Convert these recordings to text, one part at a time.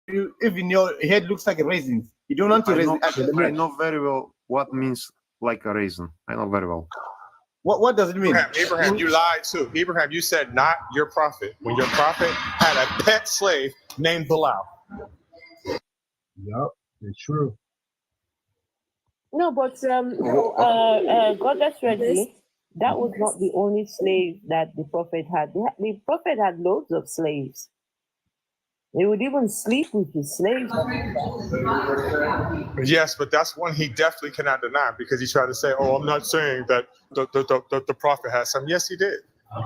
if your head looks like a raisin, you don't want to raisin at the I bread. know very well what means like a raisin. I know very well. What does it mean? Abraham, you lied too. Abraham, you said not your prophet. When your prophet had a pet slave named Bilal. Yup, it's true. No, but Goddess Reggie, that was not the only slave that the prophet had. The prophet had loads of slaves. He would even sleep with his slaves. Yes, but that's one he definitely cannot deny because he tried to say, "Oh, I'm not saying that the prophet has some." Yes, he did.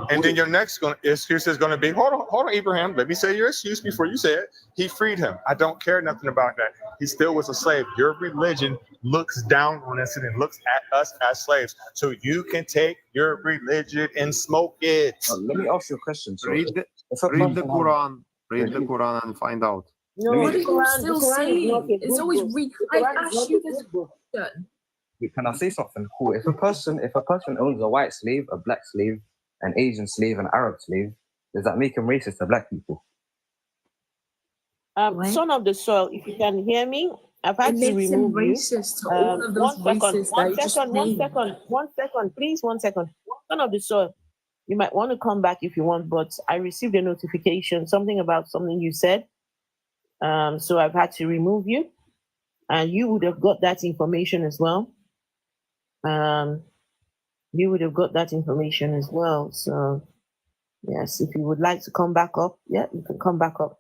And then your next excuse is going to be, hold on, Abraham. Let me say your excuse before you say it. He freed him. I don't care nothing about that. He still was a slave. Your religion looks down on us and it looks at us as slaves. So you can take your religion and smoke it. Let me ask you a question. So Read the Quran. Read the Quran and find out. No, What the are you Quran, still the Quran is saying? not a It's good always book. I The Quran is asked not you a this good book. question. Wait, can I say something cool? If a person owns a white slave, a black slave, an Asian slave, an Arab slave, does that make him racist to black people? Son of the soil, if you can hear me, I've had It to makes him remove you. racist to all of those races that you just named. One second, please, 1 second. Son of the soil, you might want to come back if you want, but I received a notification, something about something you said. So I've had to remove you, and you would have got that information as well. You would have got that information as well. So yes, if you would like to come back up, yeah, you can come back up.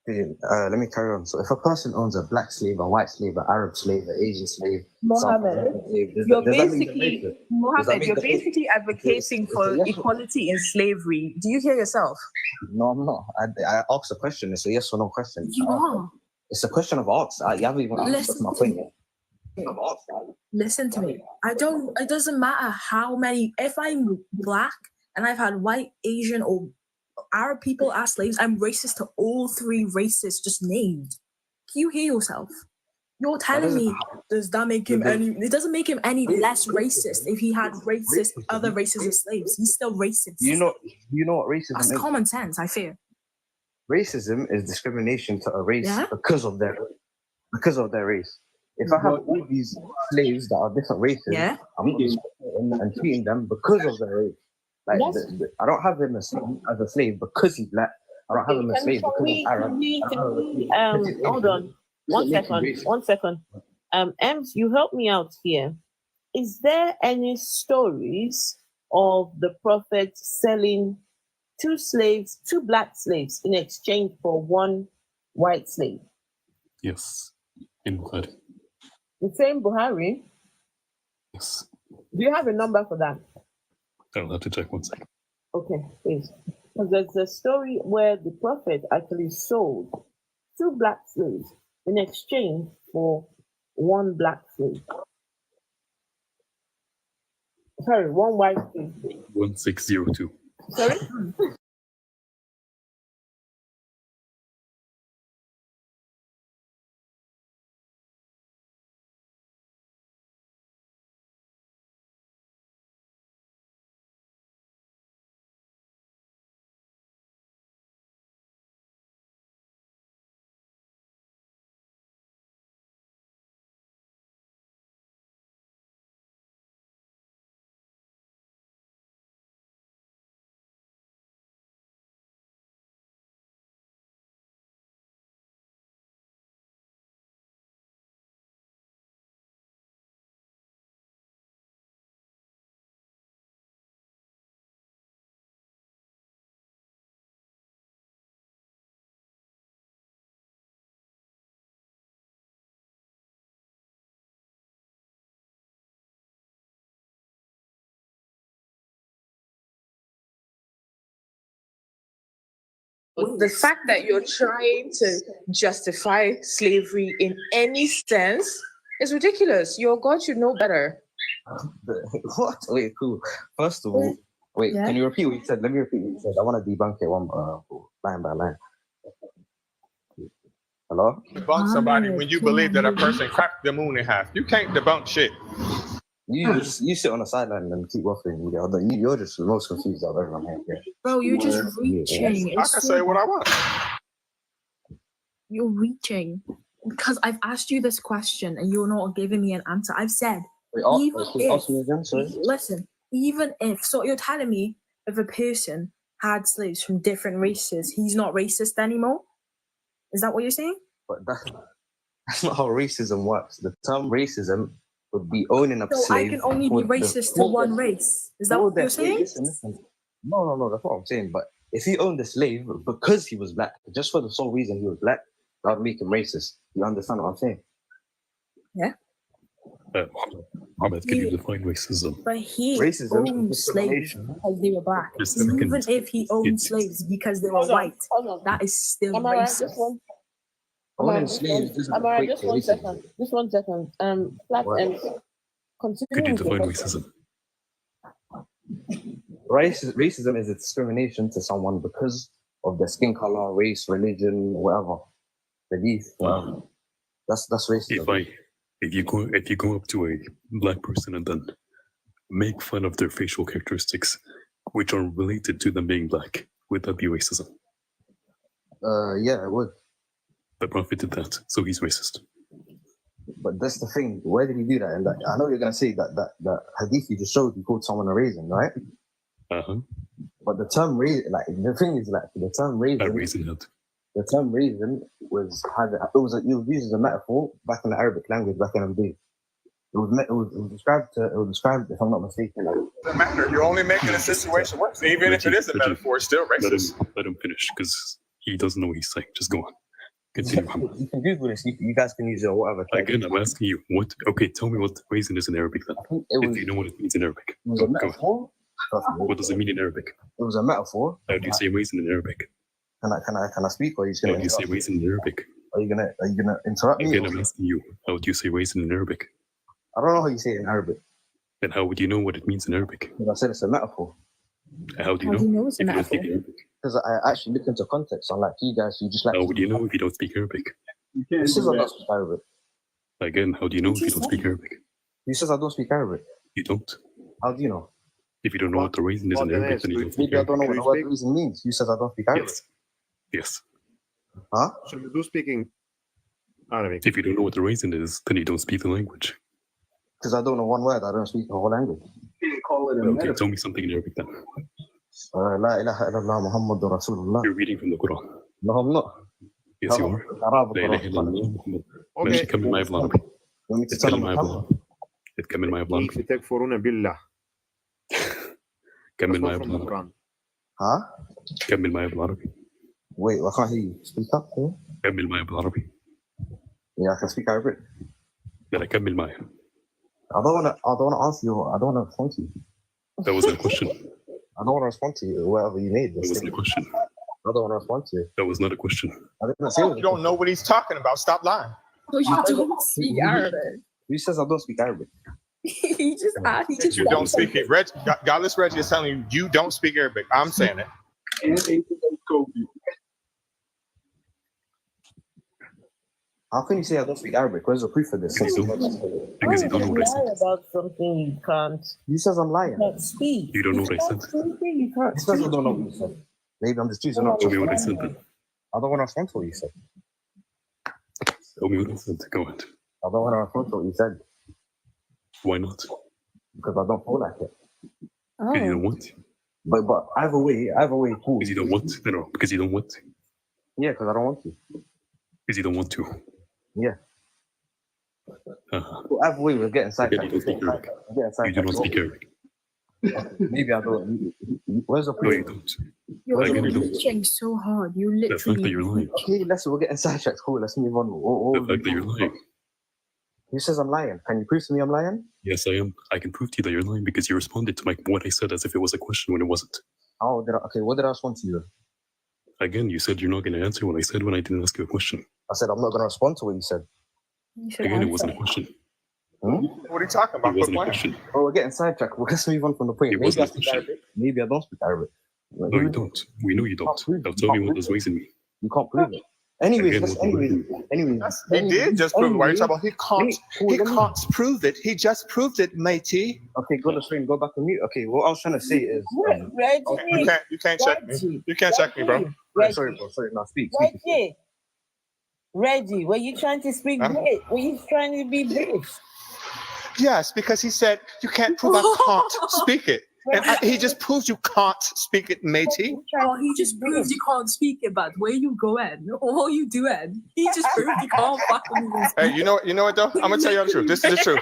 Let me carry on. So if a person owns a black slave, a white slave, an Arab slave, an Asian slave, Mohammed, you're basically advocating for equality in slavery. Do you hear yourself? No, I'm not. I asked a question. It's a yes or no question. You are. It's a question of asked. You haven't even asked my point yet. Listen to me. It doesn't matter how many, if I'm black and I've had white, Asian, or Arab people as slaves, I'm racist to all three races just named. Can you hear yourself? You're telling me, does that make him any, it doesn't make him any less racist if he had other races as slaves. He's still racist. You know what racism That's is? common sense, I fear. Racism is discrimination to a race because of their race. If I have all these slaves that are different races, I'm not discriminating and treating them because of their race. Like I don't have him as a slave because he's black. I don't have him as a slave because he's Arab. Hold on. 1 second. Ems, you help me out here. Is there any stories of the prophet selling two black slaves in exchange for one white slave? Yes, in Bukhari. The same Buhari? Yes. Do you have a number for that? I'll have to check 1 second. Okay, please. Because there's a story where the prophet actually sold two black slaves in exchange for one black slave. Sorry, one white slave. 1602. Sorry? The fact that you're trying to justify slavery in any sense is ridiculous. Your God should know better. What? Wait, cool. First of all, can you repeat what you said? Let me repeat what you said. I want to debunk it line by line. Hello? Debunk somebody when you believe that a person cracked the moon in half. You can't debunk shit. You sit on the sideline and keep waffling. You're just the most confused of everyone here. Bro, you're just reaching. I can say what I want. You're reaching because I've asked you this question and you're not giving me an answer. I've said, Wait, even ask me again, sorry. listen, even if, so you're telling me if a person had slaves from different races, he's not racist anymore? Is that what you're saying? But that's not how racism works. The term racism would be owning a So slave. I can only be for the- racist to one race. Is that for what the- you're saying? Listen. No, that's what I'm saying. But if he owned a slave because he was black, just for the sole reason he was black, that would make him racist. You understand what I'm saying? Ahmed, can you define racism? But he Racism is owned slaves discrimination. because they were black. Just a Even second. if he owned It's- slaves because they were Hold on, white, hold on. that is still Amara, racist. just one. Owning Amara, slaves doesn't Amara, equate just to one racism. second. Just 1 second. Flat What? and Could continue you with the define question. racism? Racism is a discrimination to someone because of their skin color, race, religion, whatever, belief, whatever. That's racism. If you go up to a black person and then make fun of their facial characteristics, which are related to them being black, would that be racism? Yeah, it would. The Prophet did that, so he's racist. But that's the thing. Where did he do that? And I know you're gonna say that hadith you just showed, he called someone a raisin, right? Uh-huh. But the term raisin, like the thing is, like the term A raisin, raisin head. the term raisin was used as a metaphor back in the Arabic language back in the day. It was described, if I'm not mistaken, like, Doesn't matter. You're only making the situation worse. Even if it is a metaphor, it's still racist. Let him finish, because he doesn't know what he's saying. Just go on. Continue, Muhammad. you can Google this. You guys can use it or whatever. Again, I'm asking you, what? Okay, tell me what raisin is in Arabic then. I think it If was, you know what it means in Arabic. it was Go a on. metaphor. Trust me. What does it mean in Arabic? It was a metaphor. How do you say raisin in Arabic? Can I speak, or are you just How gonna do you say interrupt me? raisin in Arabic? Are you gonna interrupt me? Again, I'm asking you, how do you say raisin in Arabic? I don't know how you say it in Arabic. And how would you know what it means in Arabic? Because I said it's a metaphor. How do you How know? do you know it's a If you don't speak metaphor? Arabic. Because I actually look into context. Unlike you guys, you just like. How would you know if you don't speak Arabic? Who says I don't speak Arabic? Again, how do you know if you don't speak Arabic? Who says I don't speak Arabic? You don't. How do you know? If you don't know what the raisin is in What then Arabic, is then you don't speak Maybe I don't know Arabic. what the word reason means. Who says I don't speak Arabic? Yes. Yes. Huh? So you do speaking Arabic. If you don't know what the raisin is, then you don't speak the language. Because I don't know one word. I don't speak the whole language. Okay, tell me something in Arabic then. La ilaha illallah Muhammadur Rasulullah. You're reading from the Quran. No, I'm not. Yes, you are. Arab لا إله إلا الله محمد. ماشي كمل معايا بالعربي. You want me to tell اتكلم him معايا Muhammad? بالعربي. اتكلم معايا بالعربي. كيف تكفرون بالله. كمل That's معايا not from the بالعربي. Quran. Huh? كمل معايا بالعربي. Wait, I can't hear you. Speak up. Yeah, كمل معايا بالعربي. I can speak Arabic. لا كمل معايا. I don't wanna answer you. I don't wanna respond to you. That wasn't a question. I don't wanna respond to you. Whatever you made. That wasn't a question. I don't wanna respond to you. That was not a question. I didn't say it was You don't know what he's talking about. Stop lying. Oh, you don't speak Arabic. Who says I don't speak Arabic? He just asked. He just You don't speak it. Godless Reggie is telling you, you don't speak Arabic. I'm saying it. How can you say I don't speak Arabic? Where's the proof of this? Because you don't know what I said. Lie about something you can't He says I'm lying. speak. You don't know what I said. Something you can't He says I don't know what you said. Maybe I'm just choosing not Tell me what I to. said then. I don't want to respond to what you said. Tell me what I said. Go ahead. I don't want to respond to what you said Why not? because I don't feel like it. Because you Oh, don't want. But either way, cool. Because you don't want. No, because you don't want. Yeah, because I don't want to. Because you don't want to. Yeah. Uh-huh. Well, either way, we're getting sidetracked. you don't speak Arabic. We're getting You do not sidetracked. speak Arabic. Maybe I don't. Where's the No, you proof? don't. you're Again, you don't. reaching so hard. You The fact that you're literally. lying. Okay, we're getting sidetracked. Cool, let's move on. The fact that you're lying. Who says I'm lying? Can you prove to me I'm lying? Yes, I am. I can prove to you that you're lying because you responded to what I said as if it was a question when it wasn't. Oh, okay, what did I respond to you? Again, you said you're not going to answer what I said when I didn't ask you a question. I said I'm not going to respond to what you said. You should Again, it answer. wasn't a question. What are you talking It about? wasn't a Quit question. Oh, we're getting sidetracked. Let's move on from the point. It Maybe wasn't I a speak question. Arabic. Maybe I don't speak Arabic. No, you don't. We know you don't. Now tell me what does raisin mean. You can't prove it. Anyways, Again, what anyways. He did just prove it. Why are you talking about? He can't. Cool, He let me- can't prove it. He just proved it, matey. Okay, go to screen, go back on mute. Okay, what I was trying to say is, Reggie, You can't check me. You can't check me, bro. sorry, bro, sorry, now speak. Reggie, Reggie, were you trying to speak Huh? British? Were you trying to be British? Yes, because he said you can't prove I can't speak it. And he just proves you can't speak it, matey. Oh, he just proves you can't speak it, but where you going? What you doing? He just proved you can't fucking even speak. Hey, you know what though? I'm gonna tell you the truth. This is the truth.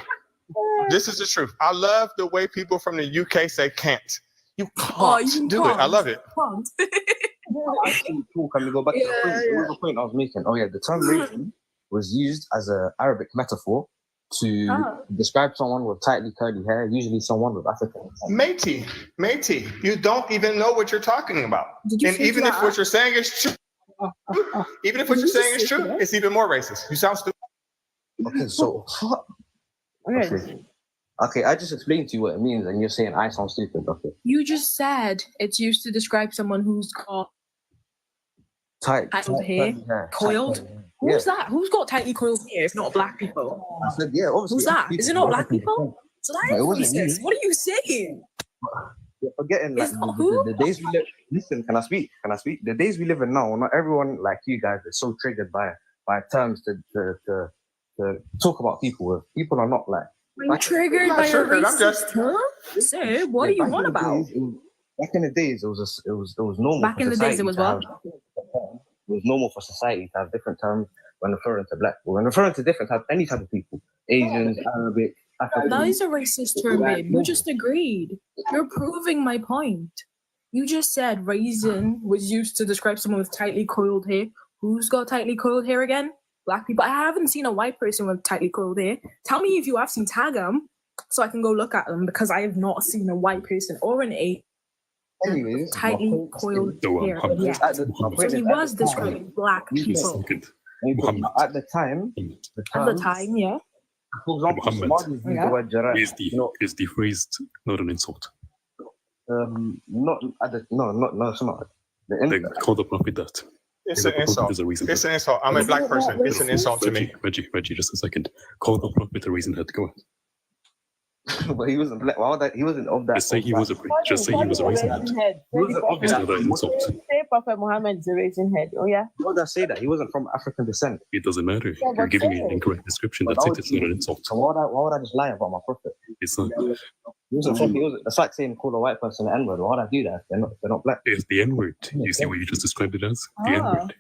This is the truth. I love the way people from the UK say can't. You can't you do it. I can't. love it. Can't. Actually, cool. Can we go back to the point? What was the point I was making? Oh yeah, the term racist was used as an Arabic metaphor to describe someone with tightly curly hair, usually someone with African descent. Matey, you don't even know what you're talking about. Did you And think even if that? what you're saying is true, even if what you're saying is true, it's even more racist. You sound stupid. Okay, so okay, I just explained to you what it means, and you're saying I sound stupid. Okay, You just said it's used to describe someone who's got tight Titled hair, curly hair, coiled. tight curly hair. Who's that? Who's got tightly coiled hair if not black people? I said, yeah, obviously. Who's that? Is it not black African people? descent. So that No, it is wasn't racist. you. What are you saying? You're forgetting like It's not who? the days we live. Listen, can I speak? Can I speak? The days we live in now, not everyone like you guys is so triggered by terms to talk about people with. People are not like. Are you triggered by a triggered, I'm racist just- term? Sir, what Yeah, are you back on in the about? days, back in the days, it was normal. Back for in the days, it society was to what? have- It was normal for society to have different terms when referring to black people. When referring to different type, any type of people, Asians, Arabic, African. That is a racist term, babe. You just agreed. You're proving my point. You just said raisin was used to describe someone with tightly coiled hair. Who's got tightly coiled hair again? Black people. I haven't seen a white person with tightly coiled hair. Tell me if you have seen, tag them so I can go look at them, because I have not seen a white person or an A Anyways, tightly my point coiled No, hair. Muhammad. Yeah. at the, my So point he is, was describing black Just a people second. Muhammad. Muhammad. At the time, the at the term, time, yeah. for example, Muhammad. Somalis use Yeah. the word jarrah. Is the phrase not an insult? Not at the no, it's not. Then call the prophet that. It's The an prophet insult. is a reason. It's an insult. I'm a black person. It's an insult to me. Reggie, just a second. Call the prophet a reason head. Go on. But he wasn't black. Why would that? He wasn't of that. Just say he was a just say he was a reason head. He wasn't of It's that. not an insult. Say Prophet Muhammad is a raisin head. Oh yeah. Why would I say that? He wasn't from African descent. It doesn't matter. Yeah, You're but giving me say an it. incorrect description. But That's that it. would It's not an be- insult. So why would I just lie about my prophet? It's not. He wasn't from. He was. It's like saying call a white person the N-word. Why would I do that? If they're not black. It's the N word. You see what you just described it as? The N word.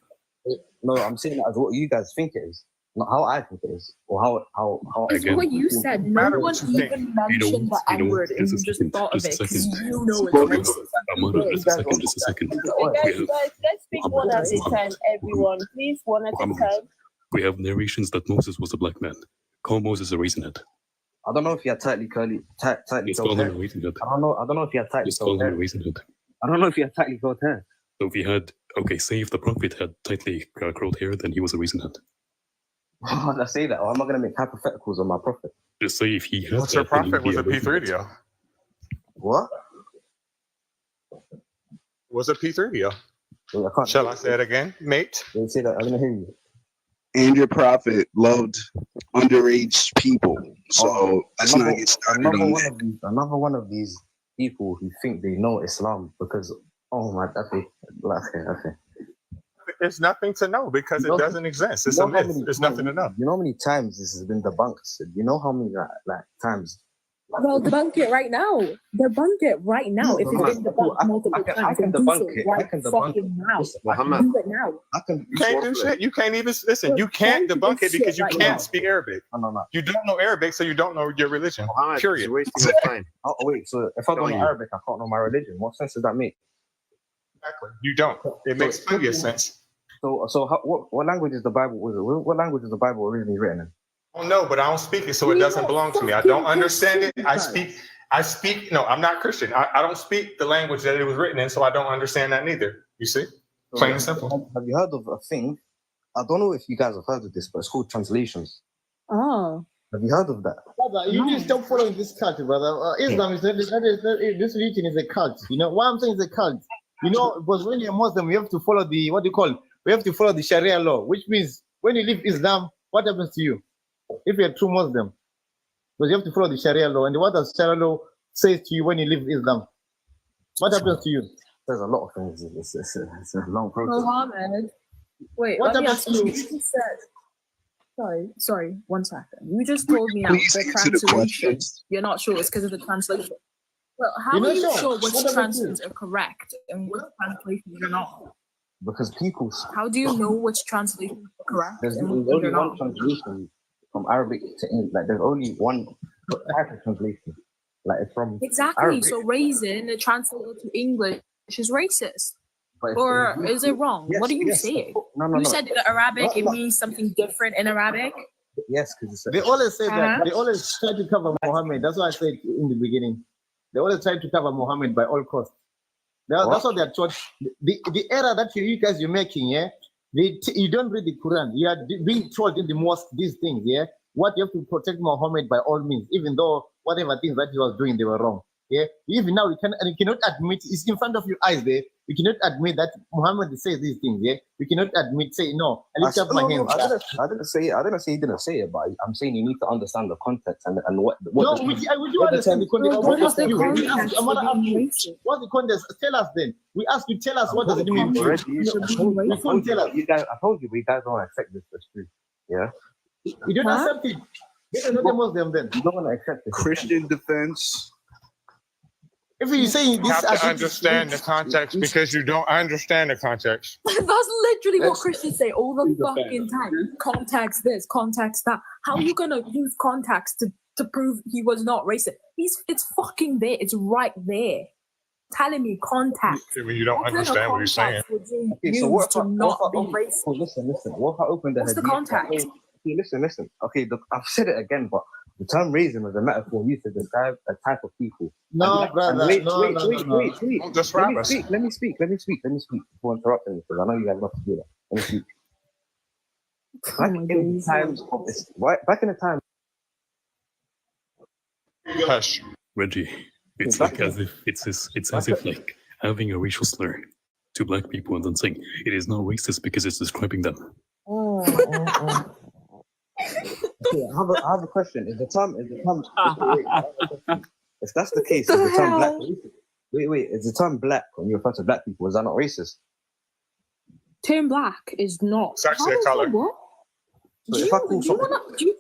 No, I'm saying that as what you guys think it is, not how I think it is, or how. It's Again. what you said. No Matter one what you think. even mentioned the You know, N-word, and just a you just second, thought of just it a because second. you know it's Spoken. racist. Amanda, just a second. Okay, We guys, have- let's speak one at a Muhammad. time, everyone. Please, one at a Muhammad. time. We have narrations that Moses was a black man. Call Moses a reason head. I don't know if he had tightly tightly Just curled call him a hair. reason head. I don't know if he had tightly Just call curled him a hair. reason head. I don't know if he had tightly curled hair. So if he had, okay, say if the prophet had tightly curled hair, then he was a reason head. Why would I say that? Or am I going to make hypotheticals on my prophet? Just say if he had What's your that, then he'd prophet be was a reason head. P3DO. What? Was a P3DO. Wait, I can't. Shall I say it again, mate? Wait, say that. I'm going to hear you. And your prophet loved underage people. So let's Another- not get started on that. Another one of these people who think they know Islam because, oh my, okay. It's nothing to know because You know- it doesn't exist. It's You a know how myth. many There's nothing to times- know. You know how many times this has been debunked? You know how many like times? Well, debunk it right now. Debunk it right now. If it's been debunked multiple times, I can then do debunk so it. right I can debunk fucking it. now. Listen, Muhammad. Do it now. I can. You can't do shit. You can't even listen. You can't debunk it because you can't speak Arabic. No. You don't know Arabic, so you don't know your religion. Muhammad, Period. you're wasting your time. Oh wait, so if I don't know Telling you. Arabic, I can't know my religion. What sense does that make? Exactly. You don't. It makes plenty of sense. So what language is the Bible? What language is the Bible originally written in? I don't know, but I don't speak it, so it doesn't belong to me. I don't understand it. I speak. No, I'm not Christian. I don't speak the language that it was written in, so I don't understand that neither. You see? Plain and simple. Have you heard of a thing? I don't know if you guys have heard of this, but it's called translations. Oh. Have you heard of that? Brother, you just stop following this cult, brother. Islam is this religion is a cult. You know why I'm saying it's a cult? You know, because when you're Muslim, you have to follow the we have to follow the Sharia law, which means when you leave Islam, what happens to you? If you're a true Muslim, because you have to follow the Sharia law, and what does Sharia law say to you when you leave Islam? What happens to you? There's a lot of things. It's a long process. Muhammad, Wait, What let me about ask you. You just said. Sorry, 1 second. You just told me now Please the answer the translation. questions. You're not sure it's because of the translation. Well, how You're are not you sure? sure which What about translations are correct and which translations are not? Because people, How do you know which translations are correct there's and only which are one not? translation from Arabic to English. Like there's only one type of translation. Like it's from Exactly. Arabic. So raisin, translated to English, is racist. But if- Or is it wrong? Yes, What are you yes, saying? No. You said in Arabic No, it no. means something different in Arabic. Yes, because They always say that. Uh-huh. They always try to cover Muhammad. That's what I said in the beginning. They always try to cover Muhammad by all costs. That's what they're taught. The error that you guys you're making, yeah. You don't read the Quran. You are being told in the mosque these things, yeah. What you have to protect Muhammad by all means, even though whatever things that he was doing, they were wrong. Yeah. Even now, you cannot admit it's in front of your eyes there. You cannot admit that Muhammad says these things. Yeah. You cannot admit, say no. I lift up my hands. I didn't say he didn't say it, but I'm saying you need to understand the context and what. No, the- would you what the understand the context? What is What the ask you? context I'm gonna for ask being you. racist? What's the context? Tell us then. We ask you. Tell us what does it mean? Already, I told you, You can't tell us. I told you, but you guys don't accept this as truth. Yeah, You don't Huh? accept it. They are not a Muslim then. you don't want to accept it. Christian defense. If you say You this, have as to if- understand the context because you don't understand the context. That's literally what Christians say all the fucking time. Context this, context that. How are you gonna use context to prove he was not racist? It's fucking there. It's right there. Telling me context. When you don't What kind of understand what you're saying. context would you Okay, use so what to if I, not what be if I, racist? oh, listen. What if I open the What's the hadith? context? Okay, listen. Okay, I've said it again, but the term raisin was a metaphor used to describe a type of people. No, And- brother. and wait. Don't describe us. Let me speak before interrupting me, because I know you guys love to do that. Let me speak. Back in the times of this, back in the time. Hush. Reggie, it's like as if it's as if like having a racial slur to black people and then saying it is not racist because it's describing them. Okay, I have a question. Is the term if that's the case, is the term black racist? Wait, is the term black when you refer to black people, is that not racist? Term black is not. It's actually How a is color. it what? So Do if I you, call do you something, wanna, do you,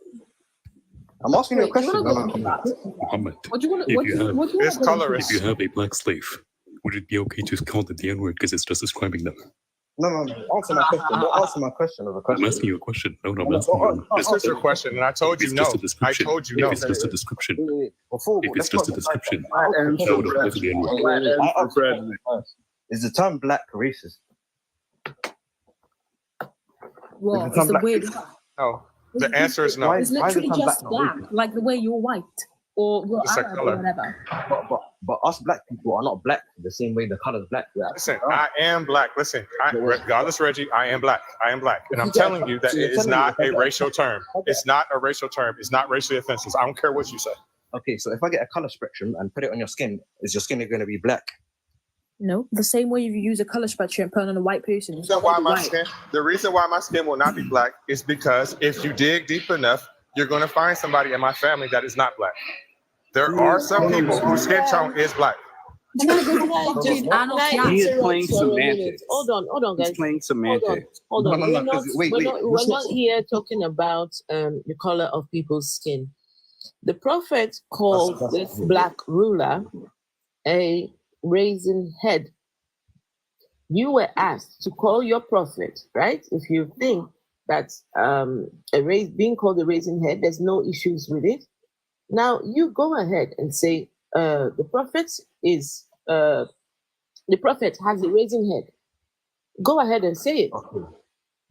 I'm asking you a wait, do you question. wanna go into that? Muhammad, What do you want if what you do you have- what do you This wanna go color into is- if you have a black slave, would it be okay to call it the N-word because it's just describing them? No. Answer my question. Don't answer my question of a I'm question. asking you a question. No, I'm No, asking you. This is your question, and I told you It's no. just a I description. told you If no. it's just a description, Wait. Before, if it's let's just a not- description, I asked the that would question. apply to the N-word. I asked the question first. Is the term black racist? Well, Is the it's the term way No. The answer is no. Why- it's why is the literally term just black black, like the way you're white or you're It's a Arab color. or whatever. But us black people are not black the same way the color is black. We are. Listen, I am black. Listen, regardless, Reggie, I am black. I am black. And I'm telling you that it is not a racial term. It's not a racial term. It's not racially offensive. I don't care what you say. Okay, so if I get a color spectrum and put it on your skin, is your skin going to be black? No, the same way if you use a color spectrum and put it on a white person. The It's reason why not my white. skin, the reason why my skin will not be black is because if you dig deep enough, you're going to find somebody in my family that is not black. There are some people whose skin tone is black. Can I just He is playing interrupt for a minute? semantics. Hold on, guys. He's playing Hold on, semantics. hold on. No, We're not, 'cause wait, we're not here talking about the color of people's skin. The prophet called That's- this black ruler a raisin head. You were asked to call your prophet, right? If you think that being called a raisin head, there's no issues with it. Now you go ahead and say the prophet has a raisin head. Go ahead and say it. Okay.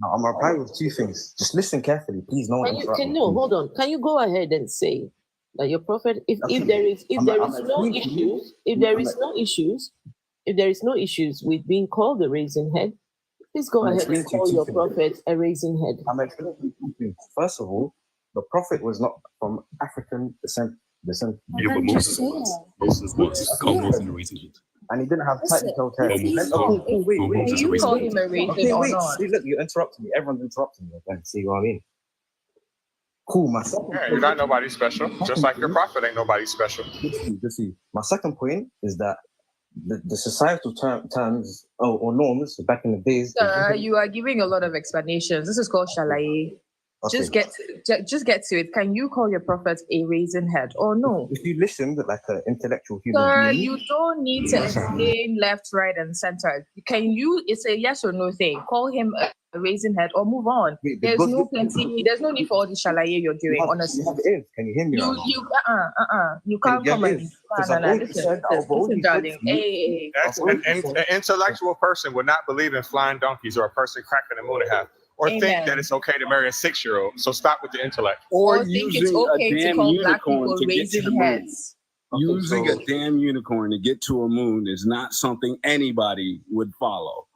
Now, I'm replying with two things. Just listen carefully, please. No one interrupt me, please. Hold on. Can you go ahead and say that your prophet, if Okay. there is I'm no explaining to you. issues, if there is no issues with being called a raisin head, please go I'm ahead and explaining to you call two your things. prophet a raisin head. I'm explaining to you two things. First of all, the prophet was not from African descent, Yeah, but I'm just Moses was. Call Moses a raisin head. and he didn't have tightly curled hair. Well, Moses- Wait. well, Moses is a You raisin call head. him a raisin Okay, or wait. not? See, look, you interrupted me. Everyone's interrupting me again. See what I mean? Cool. My second Yeah, you're not nobody special. Just like your prophet ain't nobody special. Good to see. My second point is that the societal terms or norms back in the days. Sir, you are giving a lot of explanations. This is called shalaye. Okay. Just get to it. Can you call your prophet a raisin head or no? If you listened like an intellectual human Sir, being, you don't need to explain left, right, and center. It's a yes or no thing. Call him a raisin head or move on. Wait, There's no need for all the shalaye you're doing, honestly. Can you hear me? You can't come and listen, darling. Hey. An intellectual person would not believe in flying donkeys or a person cracking the moon in half, or Amen. think that it's okay to marry a 6-year-old. So stop with the intellect. Or think it's okay to call black people raisin heads. Using a damn unicorn to get to a moon is not something anybody would follow.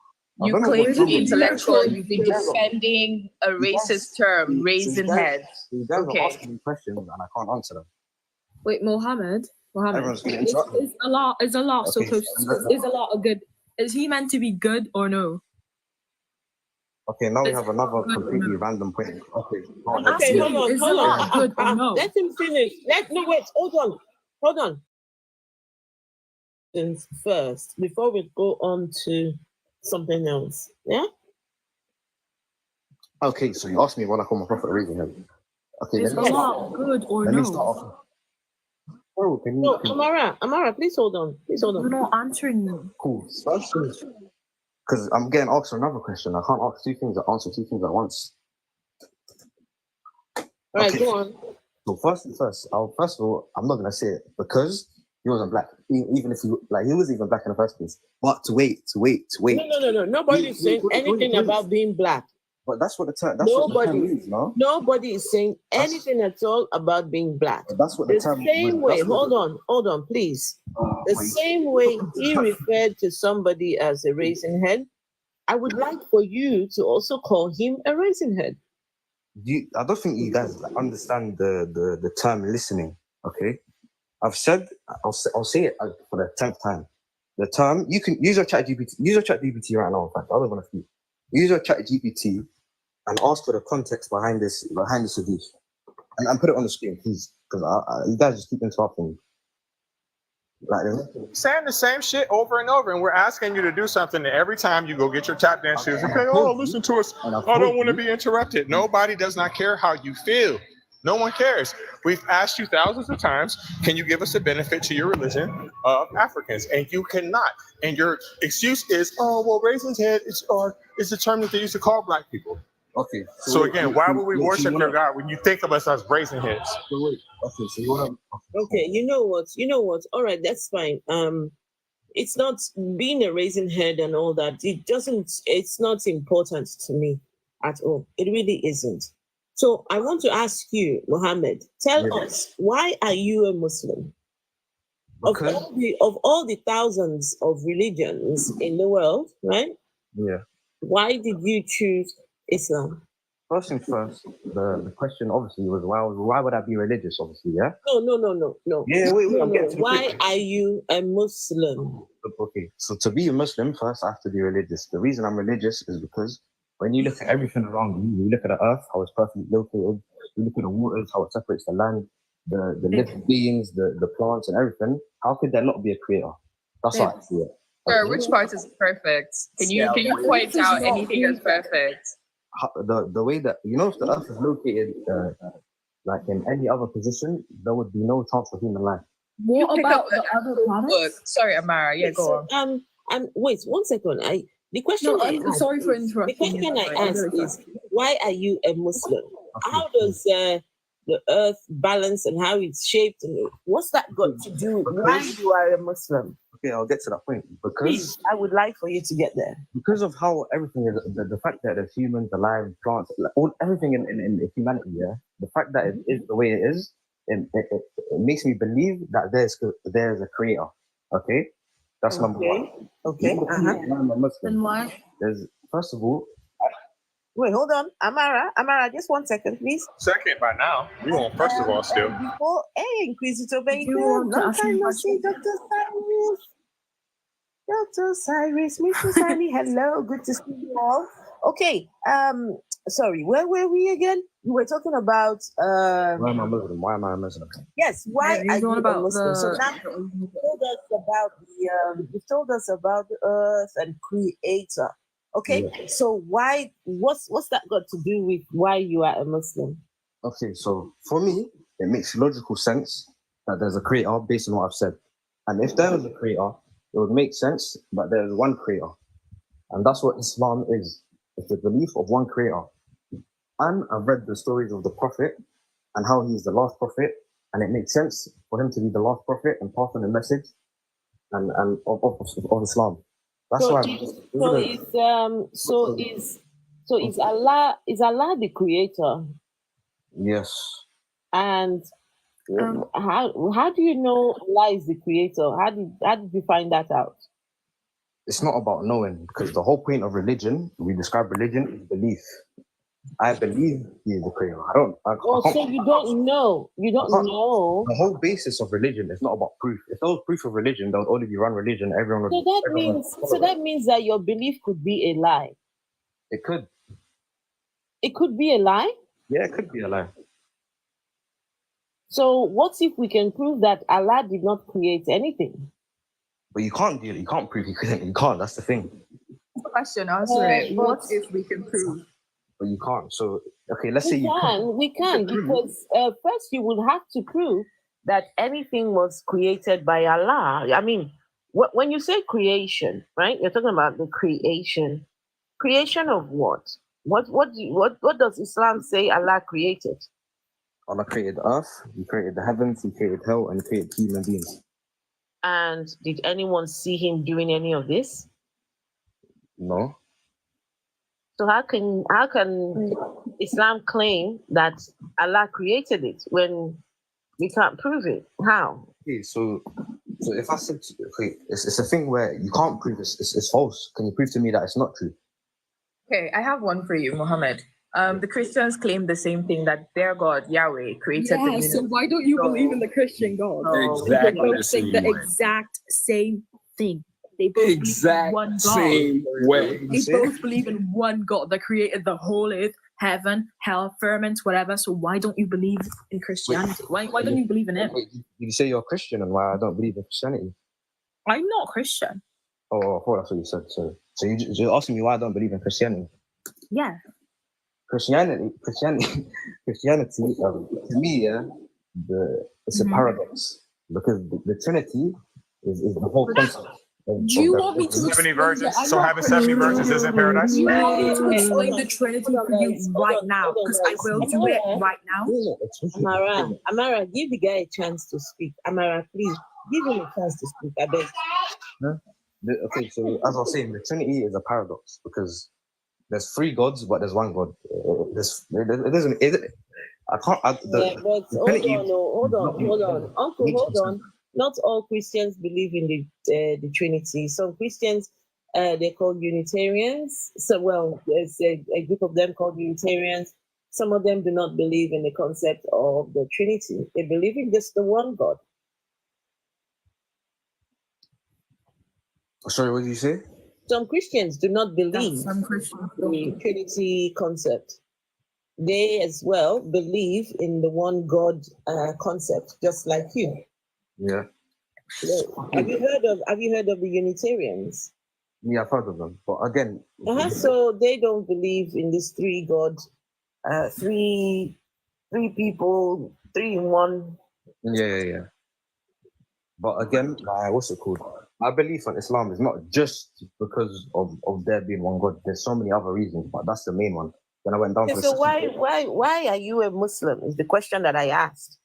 You claim to be intellectual. You've been defending a racist term, raisin heads. You guys are asking me questions and I can't answer them. Wait, Mohammed, Everyone's getting interrupted. is Allah so close? Is Allah a good? Is he meant to be good or no? Okay, now we have another completely random point. Okay, Okay, hold on. Good or no? Let him finish. Hold on. First, before we go on to something else, yeah. Okay, so you asked me when I call my prophet a raisin head. Okay, Is Allah good or let me no? start off. Oh, No, Amara, please hold on. You're not answering me. Cool. Because I'm getting asked another question. I can't ask two things at answer two things at once. All right, go on. So first, first of all, I'm not gonna say it because he wasn't black. Even if he was even black in the first place. But to wait. No. Nobody's saying anything about being black. But that's what the term. That's what the term means, no? Nobody is saying anything at all about being black. But that's what the term. Same way. Hold on, please. The same way he referred to somebody as a raisin head, I would like for you to also call him a raisin head. I don't think you guys understand the term listening. Okay, I've said I'll say it for the 10th time. The term, you can use your ChatGPT. Use your ChatGPT right now. In fact, I don't want to. Use your ChatGPT and ask for the context behind this hadith, and put it on the screen, please, because you guys just keep interrupting me. Saying the same shit over and over, and we're asking you to do something, and every time you go get your tap dance shoes and say, "Oh, listen to us. I don't want to be interrupted." Nobody does not care how you feel. No one cares. We've asked you thousands of times, can you give us a benefit to your religion of Africans? And you cannot. And your excuse is, oh, well, raisin's head is the term that they used to call black people. Okay. So again, why would we worship your God when you think of us as raisin heads? Okay, so you want to... Okay, you know what? All right, that's fine. It's not being a raisin head and all that. It's not important to me at all. It really isn't. So I want to ask you, Mohammed, tell us, why are you a Muslim? Okay. Of all the thousands of religions in the world, right? Yeah. Why did you choose Islam? First things first, the question obviously was why would I be religious? Obviously, yeah. No. Yeah, wait. No, I'm getting to the why question. are you a Muslim? Okay, so to be a Muslim, first I have to be religious. The reason I'm religious is because when you look at everything around you, you look at the earth, how it's perfectly located, you look at the waters, how it separates the land, the living beings, the plants and everything. How could there not be a creator? That's how I see it. Sir, which part is perfect? Can you point out anything that's perfect? The way that, if the earth is located like in any other position, there would be no chance for human life. What about the other planets? Sorry, Amara. Yeah, go on. Wait 1 second. The question sorry for interrupting. The question I asked is, why are you a Muslim? How does the earth balance and how it's shaped? And what's that got to do? Why you are a Muslim? Okay, I'll get to that point. Because please, I would like for you to get there. Because of how everything is, the fact that there's humans, alive, plants, everything in humanity, yeah. The fact that it is the way it is, it makes me believe that there's a creator. Okay, that's number one. Okay. I'm a Muslim. Then why? There's first of all. Wait, hold on, Amara, just 1 second, please. Second by now. We want first of all still. Before Inquisitor Baker, long time no see, Dr. Cyrus. Dr. Cyrus, Mr. Sally, hello, good to see you all. Okay, sorry, where were we again? You were talking about Why am I Muslim? Why am I a Muslim? yes, why Yeah, are you're you on a about Muslim? So the. now you told us about you told us about the earth and creator. Okay, Yeah. so why what's that got to do with why you are a Muslim? Okay, so for me, it makes logical sense that there's a creator based on what I've said. And if there was a creator, it would make sense that there's one creator. And that's what Islam is. It's the belief of one creator. And I've read the stories of the Prophet and how he's the last prophet. And it makes sense for him to be the last prophet and pass on the message and of Islam. That's So why. is Allah the creator? Yes. And how do you know Allah is the creator? How did you find that out? It's not about knowing, because the whole point of religion, we describe religion as belief. I believe he is the creator. So you don't know. You don't know. The whole basis of religion is not about proof. If there was proof of religion, there would only be one religion. Everyone would. So that means that your belief could be a lie. It could. It could be a lie. Yeah, it could be a lie. So what if we can prove that Allah did not create anything? But you can't do it. You can't prove he couldn't. You can't. That's the thing. Question, answer it. What if we can prove? But you can't. So okay, let's say we can because first you would have to prove that anything was created by Allah. I mean, when you say creation, right? You're talking about the creation. Creation of what? What does Islam say Allah created? Allah created the earth. He created the heavens. He created hell, and he created human beings. And did anyone see him doing any of this? No. So how can Islam claim that Allah created it when we can't prove it? How? Okay, so if I said, okay, it's a thing where you can't prove it's false. Can you prove to me that it's not true? Okay, I have one for you, Muhammad. The Christians claim the same thing, that their God, Yahweh, created the universe. So why don't you believe in the Christian God? Exactly They the both say same the way. exact same thing. They both Exact believe in one God. same way. They both believe in one God that created the whole earth, heaven, hell, firmament, whatever. So why don't you believe in Christianity? Why don't you believe in him? Wait, you say you're a Christian, and why I don't believe in Christianity? I'm not Christian. Oh, that's what you said. So you're asking me why I don't believe in Christianity? Yeah. Christianity. To me, yeah, it's a paradox, because the Trinity is the whole concept. Do you want me to 70 explain virgins? it? So having 70 virgins isn't paradise? Do you want me to explain the Trinity for you right now? Because I will do it right now. Amara, give the guy a chance to speak. Amara, please give him a chance to speak. I beg. Okay, so as I was saying, the Trinity is a paradox, because there's three gods, but there's one God. Hold on. Uncle, hold on. Not all Christians believe in the Trinity. Some Christians, they're called Unitarians. So, there's a group of them called Unitarians. Some of them do not believe in the concept of the Trinity. They believe in just the one God. Sorry, what did you say? Some Christians do not believe in the Trinity concept. They as well believe in the one God concept, just like you. Yeah. Have you heard of the Unitarians? Yeah, I've heard of them. But again, so they don't believe in this three God, three people, three in one. Yeah. But again, what's it called? My belief in Islam is not just because of there being one God. There's so many other reasons, but that's the main one. Then I went down. So why are you a Muslim? Is the question that I asked.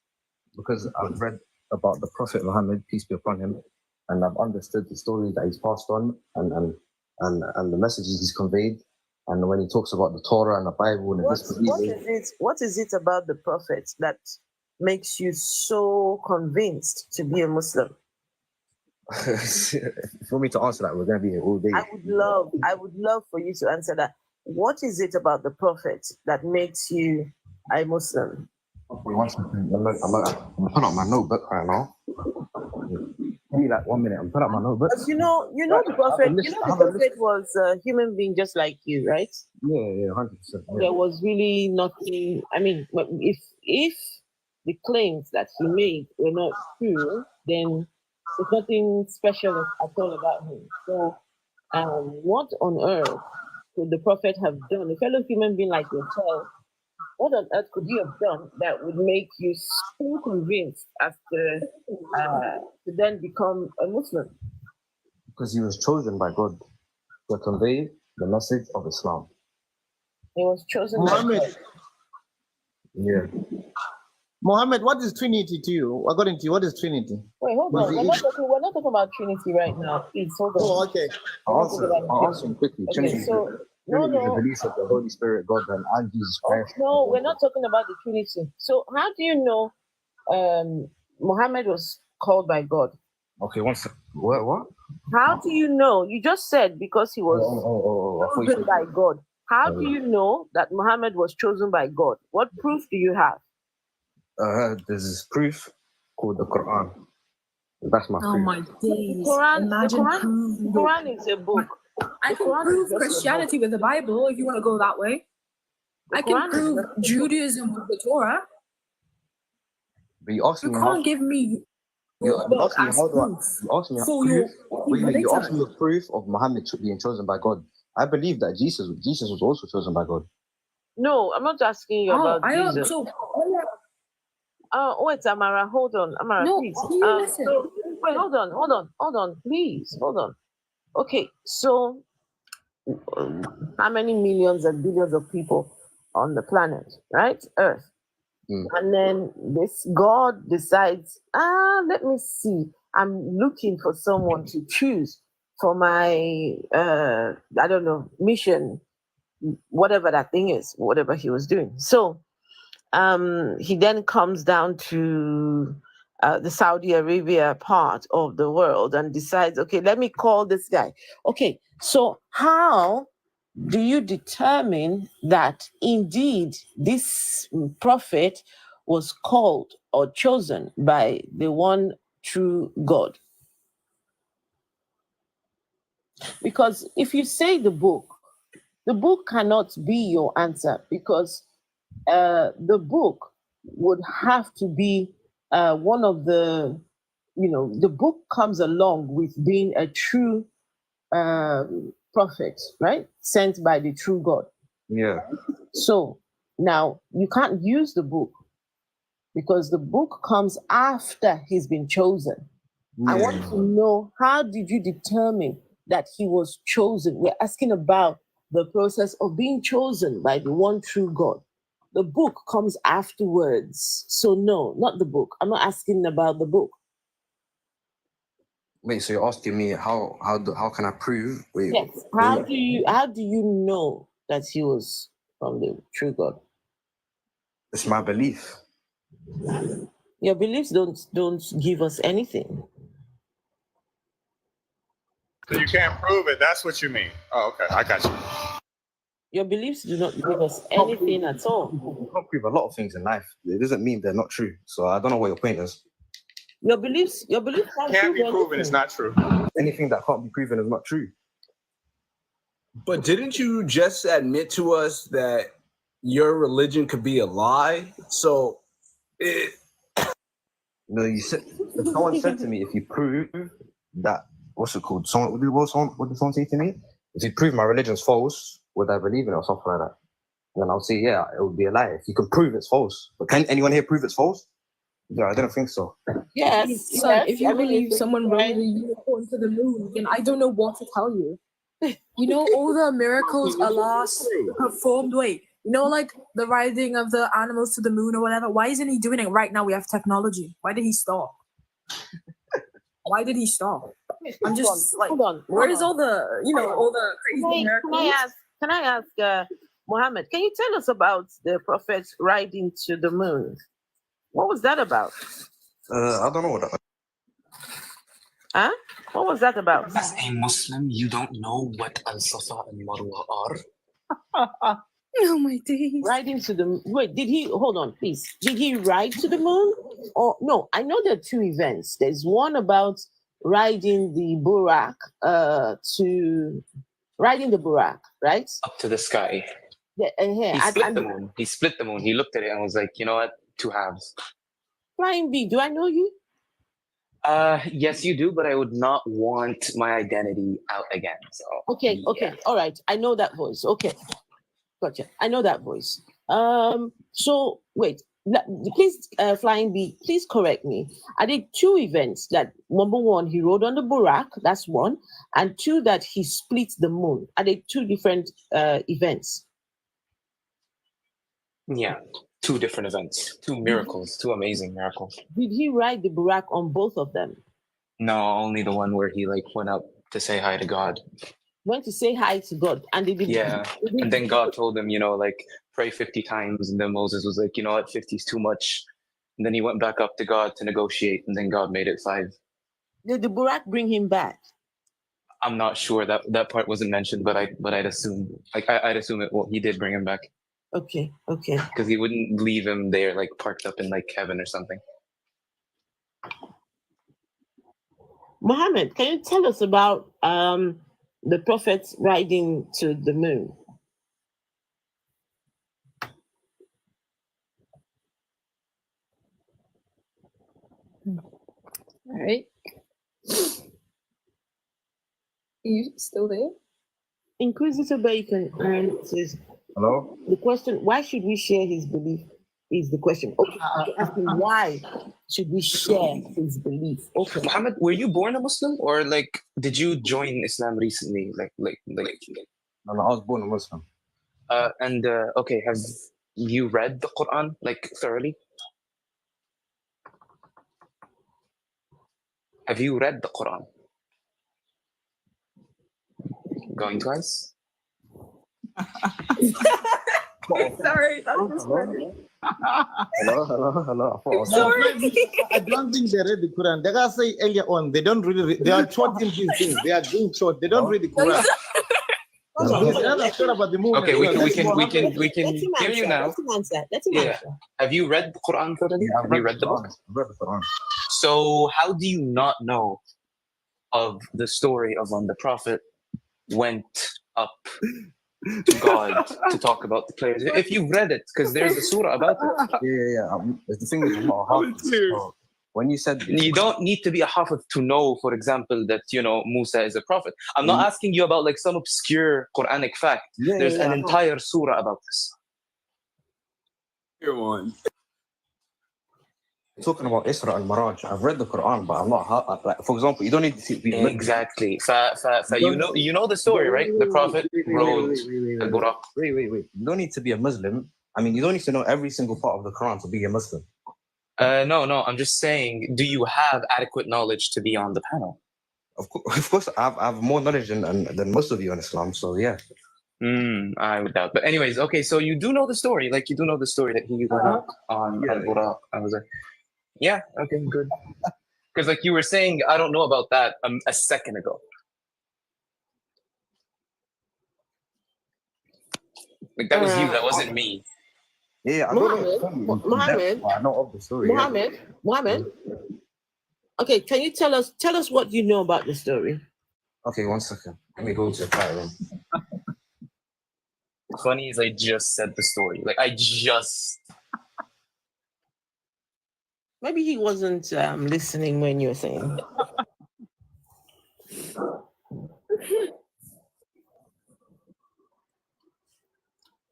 Because I've read about the Prophet Muhammad, peace be upon him, and I've understood the stories that he's passed on and the messages he's conveyed. And when he talks about the Torah and the Bible and what is it about the Prophet that makes you so convinced to be a Muslim? For me to answer that, we're going to be here all day. I would love for you to answer that. What is it about the Prophet that makes you a Muslim? Wait, 1 second. I'm putting up my notebook right now. be like 1 minute. I'm putting up my notebook. Because you know the prophet. You know the prophet was a human being just like you, right? Yeah, 100%. There was really nothing. I mean, if the claims that he made were not true, then there's nothing special at all about him. So, what on earth could the prophet have done? A fellow human being like yourself, what on earth could you have done that would make you so convinced as to then become a Muslim? Because he was chosen by God to convey the message of Islam. He was chosen by Muhammad. God. Yeah. Muhammad, what is Trinity to you? According to you, what is Trinity? Wait, hold on. We're not talking about Trinity right now. Please hold on. Oh, okay. I'll answer him quickly. Okay, Trinity, so Trinity is the belief of the Holy Spirit, God, and Jesus Christ. No, we're not talking about the Trinity. So how do you know Muhammad was called by God? Okay, one second. What? How do you know? You just said because he was I thought you chosen said- by God. How do you know that Muhammad was chosen by God? What proof do you have? There's this proof called the Quran. That's my Oh proof. my days. The proving Quran is a book. I The can Quran is prove just a Christianity with the Bible if you want to go that way. The I can Quran is prove just a book. Judaism with the Torah. But you asked You me how. can't give me You your book asked me as how do I? proof. You asked me So proof. you're You asked me later. the proof of Muhammad being chosen by God. I believe that Jesus was also chosen by God. No, I'm not asking you Oh, about I Jesus. so Wait, Amara, hold on. Amara, no, please. can you listen? So, wait, hold on, please, hold on. Okay, so how many millions and billions of people on the planet, right? Earth. And then this God decides, let me see. I'm looking for someone to choose for my, I don't know, mission, whatever that thing is, whatever he was doing. So he then comes down to the Saudi Arabia part of the world and decides, okay, let me call this guy. Okay, so how do you determine that indeed this prophet was called or chosen by the one true God? Because if you say the book cannot be your answer, because the book would have to be one of the, the book comes along with being a true prophet, right? Sent by the true God. Yeah. So now you can't use the book because the book comes after he's been chosen. I want to know, how did you determine that he was chosen? We're asking about the process of being chosen by the one true God. The book comes afterwards. So no, not the book. I'm not asking about the book. Wait, so you're asking me how can I prove? Wait, Yes. How do you know that he was from the true God? It's my belief. Your beliefs don't give us anything. So you can't prove it. That's what you mean. Oh, okay. I got you. Your beliefs do not give us anything at all. You can't prove a lot of things in life. It doesn't mean they're not true. So I don't know what your point is. Your beliefs can't Can't be proven. It's not true. Anything that can't be proven is not true. But didn't you just admit to us that your religion could be a lie? So No, you said if someone said to me, if you prove that, what's it called? What did someone say to me? If you prove my religion's false, would I believe in it or something like that? And then I'll say, yeah, it would be a lie. If you can prove it's false. But can anyone here prove it's false? Yeah, I don't think so. Yes. Son, if you I mean, believe it's someone right. rode a unicorn to the moon, then I don't know what to tell you. You know, all the miracles Allah performed. Wait, you know, like the riding of the animals to the moon or whatever. Why isn't he doing it right now? We have technology. Why did he stop? Why did he stop? I'm just like, where is all the, all the crazy miracles? Can I ask Mohammed, can you tell us about the prophet riding to the moon? What was that about? I don't know what that. Huh? What was that about? As a Muslim, you don't know what Al-Safa and Marwa are? Oh my days. Riding to the wait, hold on, please. Did he ride to the moon? Or no, I know there are two events. There's one about riding the Burak right? Up to the sky. Yeah, He split the moon. He split the moon. He looked at it and was like, you know what? Two halves. Flying B, do I know you? Yes, you do, but I would not want my identity out again. So Okay, all right. I know that voice. Okay, gotcha. I know that voice. So wait, please, Flying B, please correct me. I did two events. That number one, he rode on the Burak. That's one, and two, that he split the moon. I did two different events. Yeah, two different events, two miracles, two amazing miracles. Did he ride the Burak on both of them? No, only the one where he like went up to say hi to God. Went to say hi to God, and they did. Yeah, and then God told him, you know, like pray 50 times, and then Moses was like, you know what, 50 is too much. And then he went back up to God to negotiate, and then God made it 5. Did the Burak bring him back? I'm not sure, that part wasn't mentioned, but I'd assume, like I'd assume it. Well, he did bring him back. Okay. Because he wouldn't leave him there, like parked up in like heaven or something. Mohammed, can you tell us about the prophets riding to the moon? All right. Are you still there? Inquisitor Bacon says, hello? The question, why should we share his belief, is the question. Okay, asking why should we share his belief? Okay. Muhammad, were you born a Muslim, or like did you join Islam recently? Like No, I was born a Muslim. Okay, have you read the Quran like thoroughly? Have you read the Quran? Going twice? Sorry, that was funny. Hello. Sorry. I don't think they read the Quran. They gotta say earlier on, they don't really read, they are taught in these things. They are doing short. They don't read the Quran. There's another story about the moon. Okay, we can hear you now. Let him answer. Have you read the Quran thoroughly? Have you read the book? I've read the Quran. So how do you not know of the story of when the Prophet went up to God to talk about the prayers? If you've read it, because there's a surah about it. Yeah. The thing is, I'm not a hafiz, so when you said you don't need to be a hafiz to know, for example, that Musa is a prophet. I'm not asking you about like some obscure Quranic fact. There's an entire surah about this. Here one. Talking about Isra and Miraj, I've read the Quran, but I'm not. Like, for example, you don't need to see. Exactly. You know the story, right? The Prophet rode the Buraq. Wait. You don't need to be a Muslim. I mean, you don't need to know every single part of the Quran to be a Muslim. No. I'm just saying, do you have adequate knowledge to be on the panel? Of course, I have more knowledge than most of you in Islam. So yeah. I would doubt. But anyways, okay. So you do know the story, like you do know the story that he went up on Buraq. I was like, yeah, okay, good. Because like you were saying, I don't know about that a second ago. Like that was you, that wasn't me. Yeah, I know of the story. Mohammed. Okay, can you tell us what you know about the story? Okay, 1 second. Let me go to the quiet room. Funny is I just said the story. Like I just. Maybe he wasn't listening when you were saying.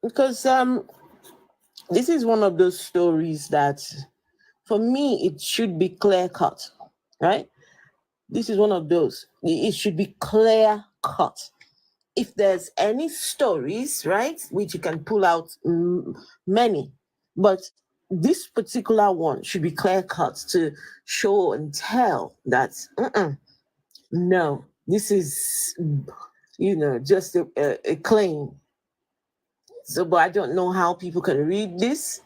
Because this is one of those stories that, for me, it should be clear cut, right? This is one of those. It should be clear cut. If there's any stories, right, which you can pull out many, but this particular one should be clear cut to show and tell that no, this is just a claim. So, but I don't know how people can read this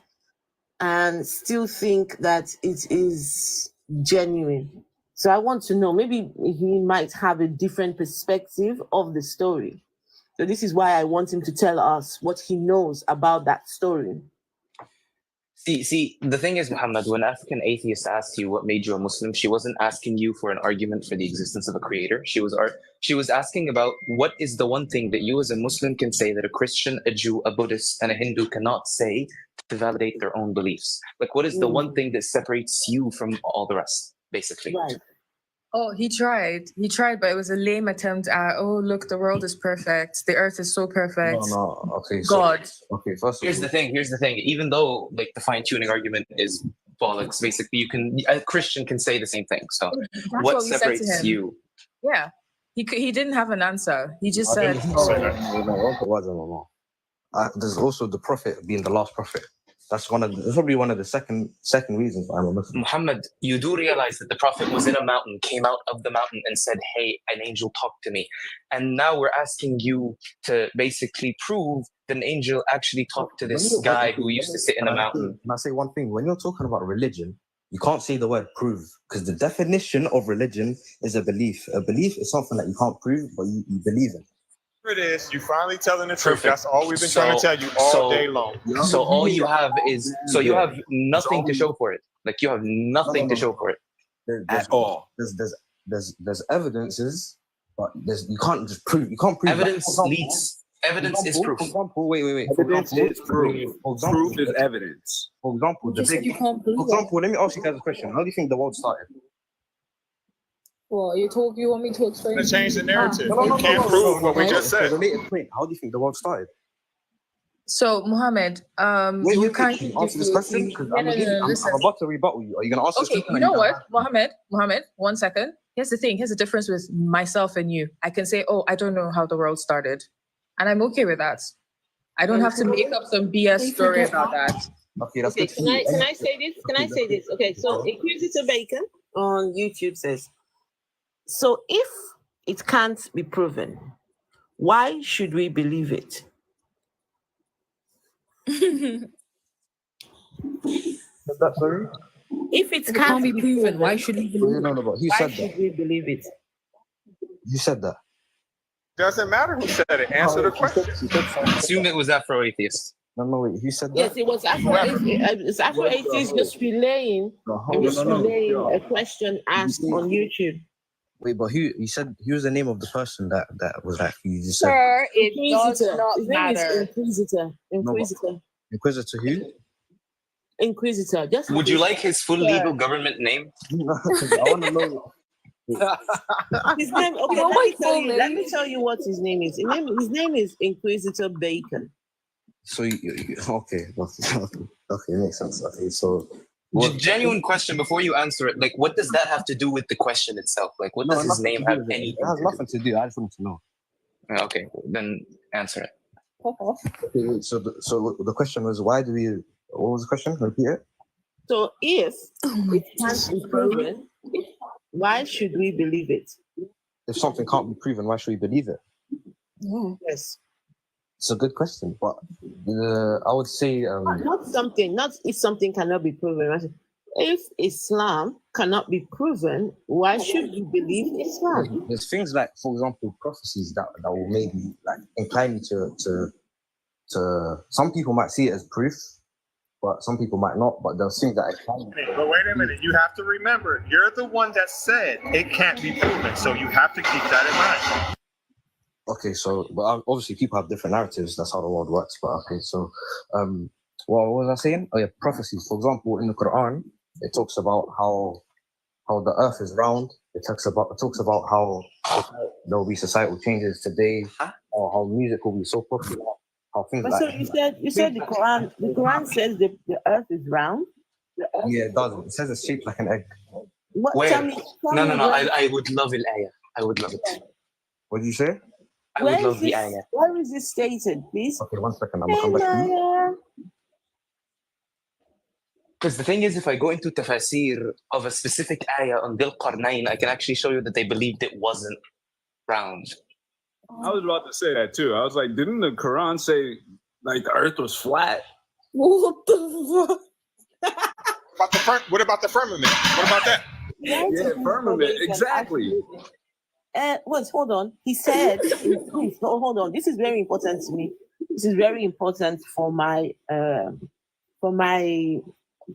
and still think that it is genuine. So I want to know, maybe he might have a different perspective of the story. So this is why I want him to tell us what he knows about that story. See, the thing is, Muhammad, when African atheist asked you what made you a Muslim, she wasn't asking you for an argument for the existence of a creator. She was asking about what is the one thing that you as a Muslim can say that a Christian, a Jew, a Buddhist, and a Hindu cannot say to validate their own beliefs. Like, what is the one thing that separates you from all the rest, basically? Right. Oh, he tried, but it was a lame attempt at, oh, look, the world is perfect. The earth is so perfect. No. Okay. God. Okay. First. Here's the thing. Even though like the fine-tuning argument is bollocks, basically, a Christian can say the same thing. So That's what we said to separates him. you? Yeah. He didn't have an answer. He just said, There's also the prophet being the last prophet. That's probably one of the second reasons why I'm a Muslim. Muhammad, you do realize that the Prophet was in a mountain, came out of the mountain and said, hey, an angel talked to me. And now we're asking you to basically prove that an angel actually talked to this guy who used to sit in a mountain. Can I say one thing? When you're talking about religion, you can't say the word prove, because the definition of religion is a belief. A belief is something that you can't prove, but you believe in. It is. You finally telling the truth. Perfect. That's all we've been trying to tell you all day long. So all you have is, so you have nothing to show for it. Like you have nothing to show for it. At all. There's evidences, but you can't just prove. You can't prove. Evidence is proof. For example, wait. Evidence is proof. Proof is evidence. For example, let me ask you guys a question. How do you think the world started? What you want me to explain? To change the narrative. You can't prove what we just said. Related point. How do you think the world started? so Muhammad, you can't answer this question because I'm about to rebuttal you. Are you going to answer this Okay, question? you know what, Muhammad, 1 second. Here's the thing. Here's the difference with myself and you. I can say, oh, I don't know how the world started. And I'm okay with that. I don't have to make up some BS story about that. Okay, that's Okay, can I say this? Can I say this? Okay, so Inquisitor Bacon on YouTube says, so if it can't be proven, why should we believe it? If it can't be proven, why should we believe it? No, but who said that? We believe it? You said that. Doesn't matter who said it. Answer the question. Assume it was Afro-atheist. No, wait. Who said that? Yes, it was It's Afro-atheist just relaying a question asked on YouTube. Wait, but you said he was the name of the person that was like you just said. Sir, it does not His name is matter. Inquisitor. Inquisitor who? Inquisitor. Just Would you like his full legal government name? I want to know. His name. Okay, let me tell you what his name is. His name is Inquisitor Bacon. So okay, makes sense. Okay, so genuine question before you answer it. Like, what does that have to do with the question itself? Like, what does his name have anything? It has nothing to do. I just want to know. Okay, then answer it. Okay, so the question was, why do we? What was the question? Repeat it. So if it can't be proven, why should we believe it? If something can't be proven, why should we believe it? Yes. It's a good question, but I would say not if something cannot be proven. If Islam cannot be proven, why should you believe Islam? There's things like, for example, prophecies that will maybe like incline you to. Some people might see it as proof, but some people might not. But there's things that incline. But wait a minute, you have to remember, you're the one that said it can't be proven, so you have to keep that in mind. Okay, so but obviously people have different narratives. That's how the world works. But okay, so what was I saying? Oh yeah, prophecies. For example, in the Quran, it talks about how the earth is round. It talks about how there will be societal changes today, or how music will be so popular. How things But like. So you said the Quran. The Quran says the earth is round. Yeah, it does. It says it's shaped like an egg. What? Where? Tell me No. I would love it, ayah. I would love it. What did you say? I would love the ayah. Where is this stated, please? Okay, 1 second. I'm gonna come back to you. Because the thing is, if I go into tafsir of a specific ayah on Dhul Qarnayn, I can actually show you that they believed it wasn't round. I was about to say that too. I was like, didn't the Quran say like the earth was flat? What the fuck? What about the firmament? What about that? Yeah, firmament. Exactly. Wait, hold on. He said, hold on. This is very important to me. This is very important for my for my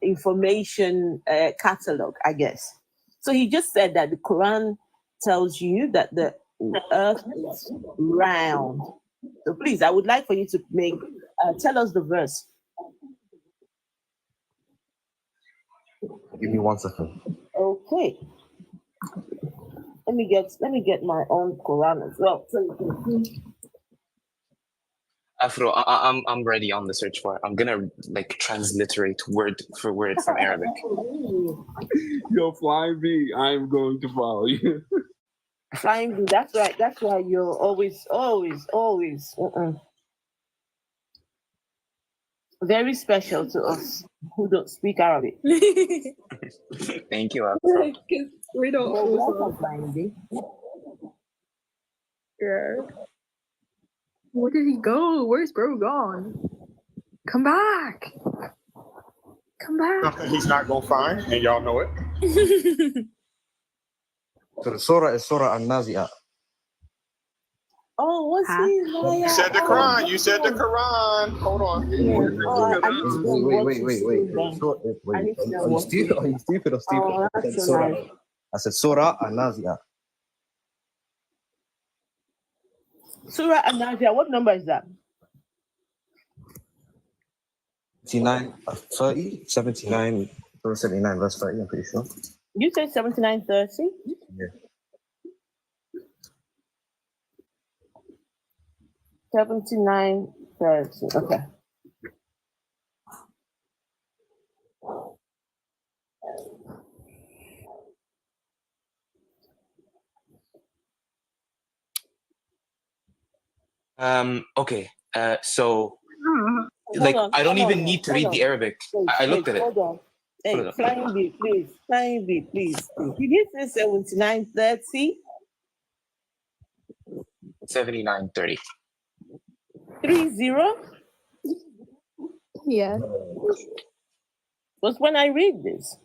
information catalog, I guess. So he just said that the Quran tells you that the earth is round. So please, I would like for you to tell us the verse. Give me 1 second. Okay. Let me get my own Quran as well. So you can see. Afro, I'm ready on the search bar. I'm gonna like transliterate word for word from Arabic. Yo, Flying V, I'm going to follow you. Flying V, that's right. That's why you're always very special to us who don't speak Arabic. Thank you, Afro. We don't. Welcome, Flying V. Yeah. Where did he go? Where's bro gone? Come back. Come back. Something he's not gonna find, and y'all know it. So the surah is Surah An-Nazi'at. Oh, what's he? You said the Quran. You said the Quran. Hold on. Wait. Are you stupid or stupid? Oh, I that's said so Surah. nice. I said Surah An-Nazi'at. Surah An-Nazi'at, what number is that? 30, 79, 79, verse 30, I'm pretty sure. You said 79:30? Yeah. 79:30. Okay. Okay. So like I don't even need to read the Arabic. I looked at it. Hold on. Hey, Flying V, please. Flying V, please. Did you say 79:30? 79:30. 30? Yeah. Was when I read this.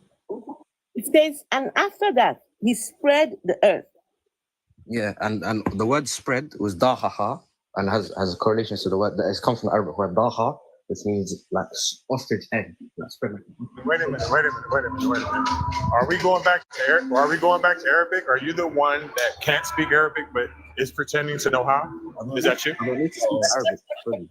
It says, and after that, he spread the earth. Yeah, and the word spread was dahaha and has a correlation to the word that has come from the Arabic word daha, which means like ostrich egg. Like spread. Wait a minute. Are we going back to Arabic? Are we going back to Arabic? Are you the one that can't speak Arabic but is pretending to know how? Is that you? I don't need to speak Arabic. Sorry.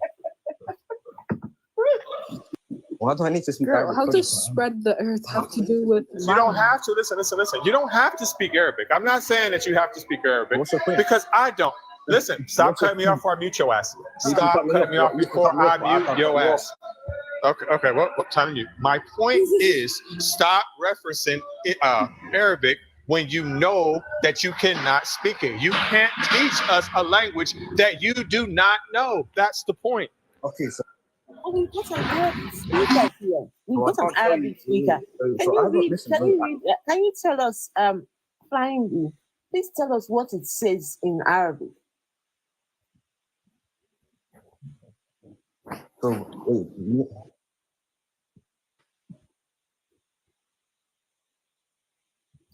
Why do I need to speak Girl, Arabic? how does spread the earth have to do with You don't have to listen. You don't have to speak Arabic. I'm not saying that you have to speak Arabic because I don't. Listen, stop cutting me off before I mute your ass. Stop cutting me off before I mute your ass. Okay. What I'm telling you, my point is stop referencing Arabic when you know that you cannot speak it. You can't teach us a language that you do not know. That's the point. Okay, so. Oh, we've got an Arabic speaker here. We've got an Arabic speaker. Can you tell us, Flying V, please tell us what it says in Arabic. So, wait.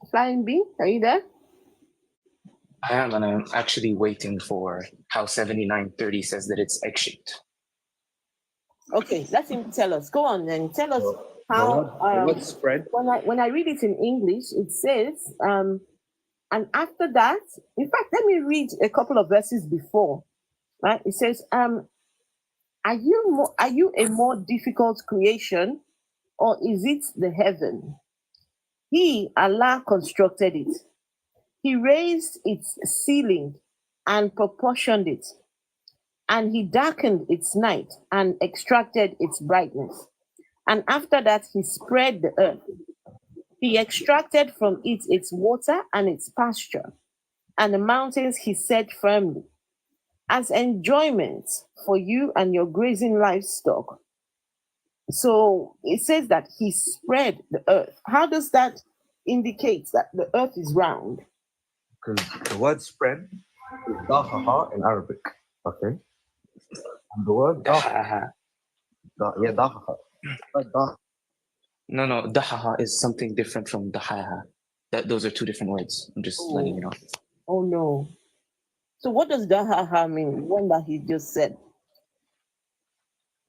Flying V, are you there? I am, and I'm actually waiting for how 79:30 says that it's egg shaped. Okay, let him tell us. Go on then. Tell us how spread. When I read it in English, it says, and after that, in fact, let me read a couple of verses before. Right? It says, are you a more difficult creation, or is it the heaven? He, Allah, constructed it. He raised its ceiling and proportioned it. And he darkened its night and extracted its brightness. And after that, he spread the earth. He extracted from it its water and its pasture. And the mountains he set firmly as enjoyment for you and your grazing livestock. So it says that he spread the earth. How does that indicate that the earth is round? Because the word spread is dahaha in Arabic. Okay. And the word dahaha. Dahaha. No, dahaha is something different from dahaha. Those are two different words. I'm just letting you know. Oh no. So what does dahaha mean? One that he just said.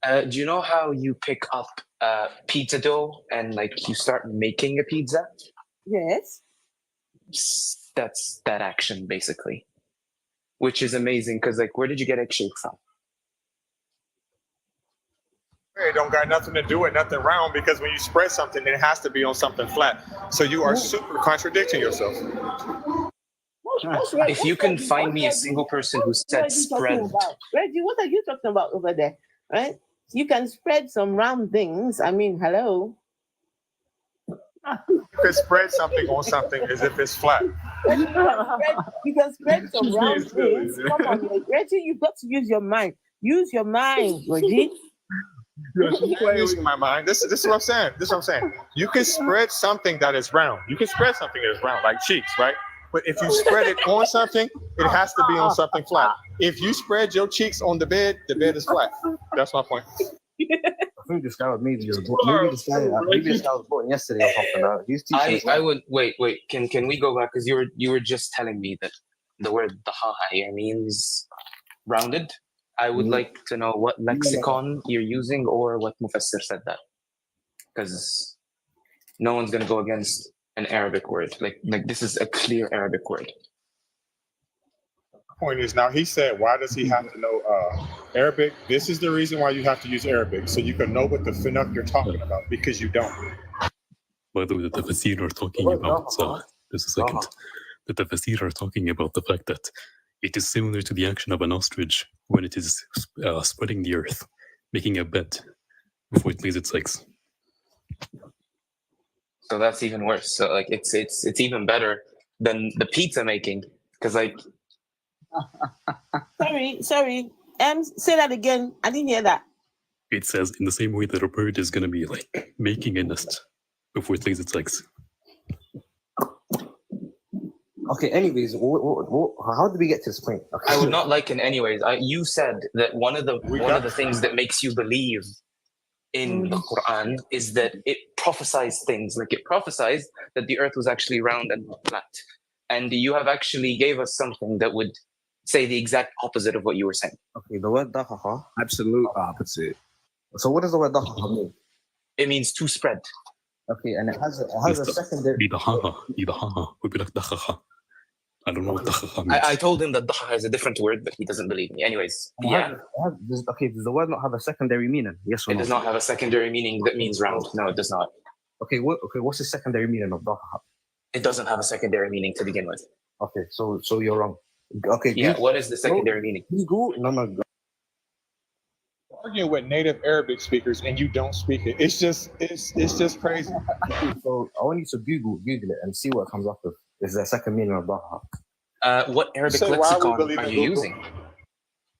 Do you know how you pick up pizza dough and like you start making a pizza? Yes. That's that action basically, which is amazing because like, where did you get egg shake from? It don't got nothing to do with nothing round because when you spread something, it has to be on something flat. So you are super contradicting yourself. If you can find me a single person who said spread, Reggie, what are you talking about over there? Right? You can spread some round things. I mean, hello. You can spread something on something as if it's flat. You can spread some round things. Come on, like, Reggie, you've got to use your mind. Use your mind, Reggie. I'm using my mind. This is what I'm saying. This is what I'm saying. You can spread something that is round. You can spread something that is round, like cheeks, right? But if you spread it on something, it has to be on something flat. If you spread your cheeks on the bed is flat. That's my point. I think this guy was maybe this guy was born yesterday or something. He's teaching. I would wait. Can we go back because you were just telling me that the word dahaha here means rounded. I would like to know what lexicon you're using or what Mufassir said that, because no one's gonna go against an Arabic word. Like this is a clear Arabic word. Point is, now he said, why does he have to know Arabic? This is the reason why you have to use Arabic, so you can know what the finuk you're talking about, because you don't. By the way, the tafsir are talking about, just a second, the tafsir are talking about the fact that it is similar to the action of an ostrich when it is spreading the earth, making a bed before it lays its eggs. So that's even worse. So like it's even better than the pizza making, because like. Sorry. Say that again. I didn't hear that. It says in the same way that a bird is going to be like making a nest before it lays its eggs. Okay. Anyways, how did we get to this point? Okay. I would not like in anyways. You said that one of the things that makes you believe in the Quran is that it prophesies things. Like it prophesies that the earth was actually round and not flat. And you have actually gave us something that would say the exact opposite of what you were saying. Okay, the word dahaha. Absolute opposite. So what does the word dahaha mean? It means to spread. Okay, and it has a secondary. I don't know what dahaha means. I told him that dahaha is a different word, but he doesn't believe me. Anyways, Does the word not have a secondary meaning? Yes or no? It does not have a secondary meaning that means round. No, it does not. Okay, what's the secondary meaning of dahaha? It doesn't have a secondary meaning to begin with. Okay, so you're wrong. Okay. Yeah, what is the secondary meaning? No. Arguing with native Arabic speakers and you don't speak it. It's just crazy. So I want you to Google it and see what comes up with. Is the second meaning of dahaha? What Arabic lexicon are you using?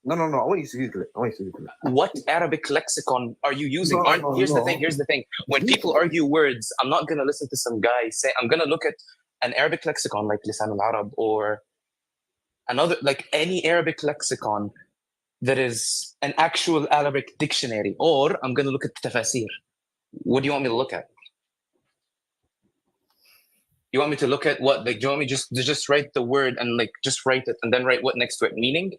No. I want you to Google it. What Arabic lexicon are you using? Here's the thing. When people argue words, I'm not going to listen to some guy say, I'm going to look at an Arabic lexicon like Lisan al-Arab or another, like any Arabic lexicon that is an actual Arabic dictionary, or I'm going to look at the tafasir. What do you want me to look at? You want me to look at what? Like, do you want me just write the word and like just write it and then write what next to it? Meaning?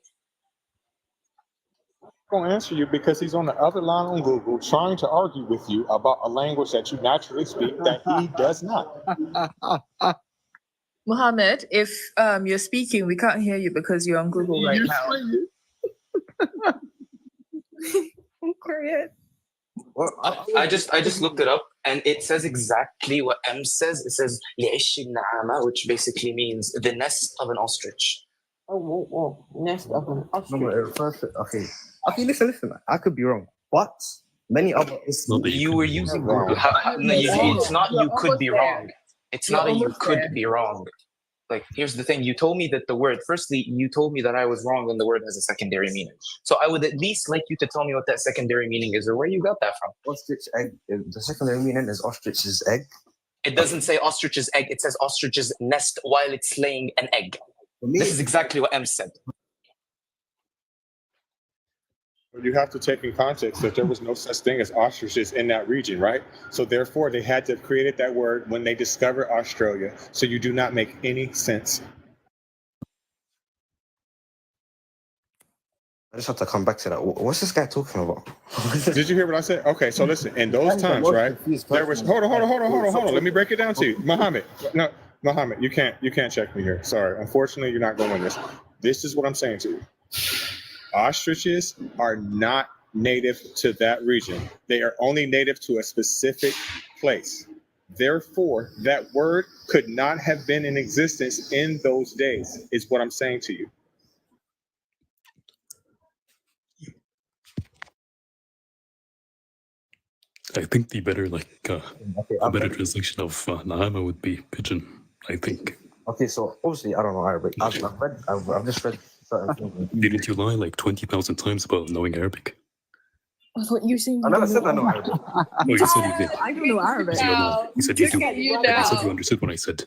Going to answer you because he's on the other line on Google trying to argue with you about a language that you naturally speak that he does not. Muhammad, if you're speaking, we can't hear you because you're on Google right now. I just looked it up and it says exactly what M says. It says لعش النعامة, which basically means the nest of an ostrich. Oh, nest of an ostrich. Okay, listen. I could be wrong, but many other. You were using Google. It's not you could be wrong. It's not a you could be wrong. Like, here's the thing. You told me that the word, firstly, you told me that I was wrong when the word has a secondary meaning. So I would at least like you to tell me what that secondary meaning is or where you got that from. Ostrich egg. The secondary meaning is ostrich's egg. It doesn't say ostrich's egg. It says ostrich's nest while it's laying an egg. This is exactly what M said. You have to take in context that there was no such thing as ostriches in that region, right? So therefore, they had to have created that word when they discovered Australia. So you do not make any sense. I just have to come back to that. What's this guy talking about? Did you hear what I said? Okay, so listen, in those times, right? There was hold on. Let me break it down to you. Muhammad. No, Muhammad, you can't check me here. Sorry. Unfortunately, you're not going to win this. This is what I'm saying to you. Ostriches are not native to that region. They are only native to a specific place. Therefore, that word could not have been in existence in those days, is what I'm saying to you. I think the better, a better translation of Naama would be pigeon, I think. Okay, so obviously I don't know Arabic. I've just read certain things. Didn't you lie like 20,000 times about knowing Arabic? I thought you were saying I never said I know Arabic. Oh, you said you did. I don't know Arabic. You said you do. Look at you And I said now. you understood what I said.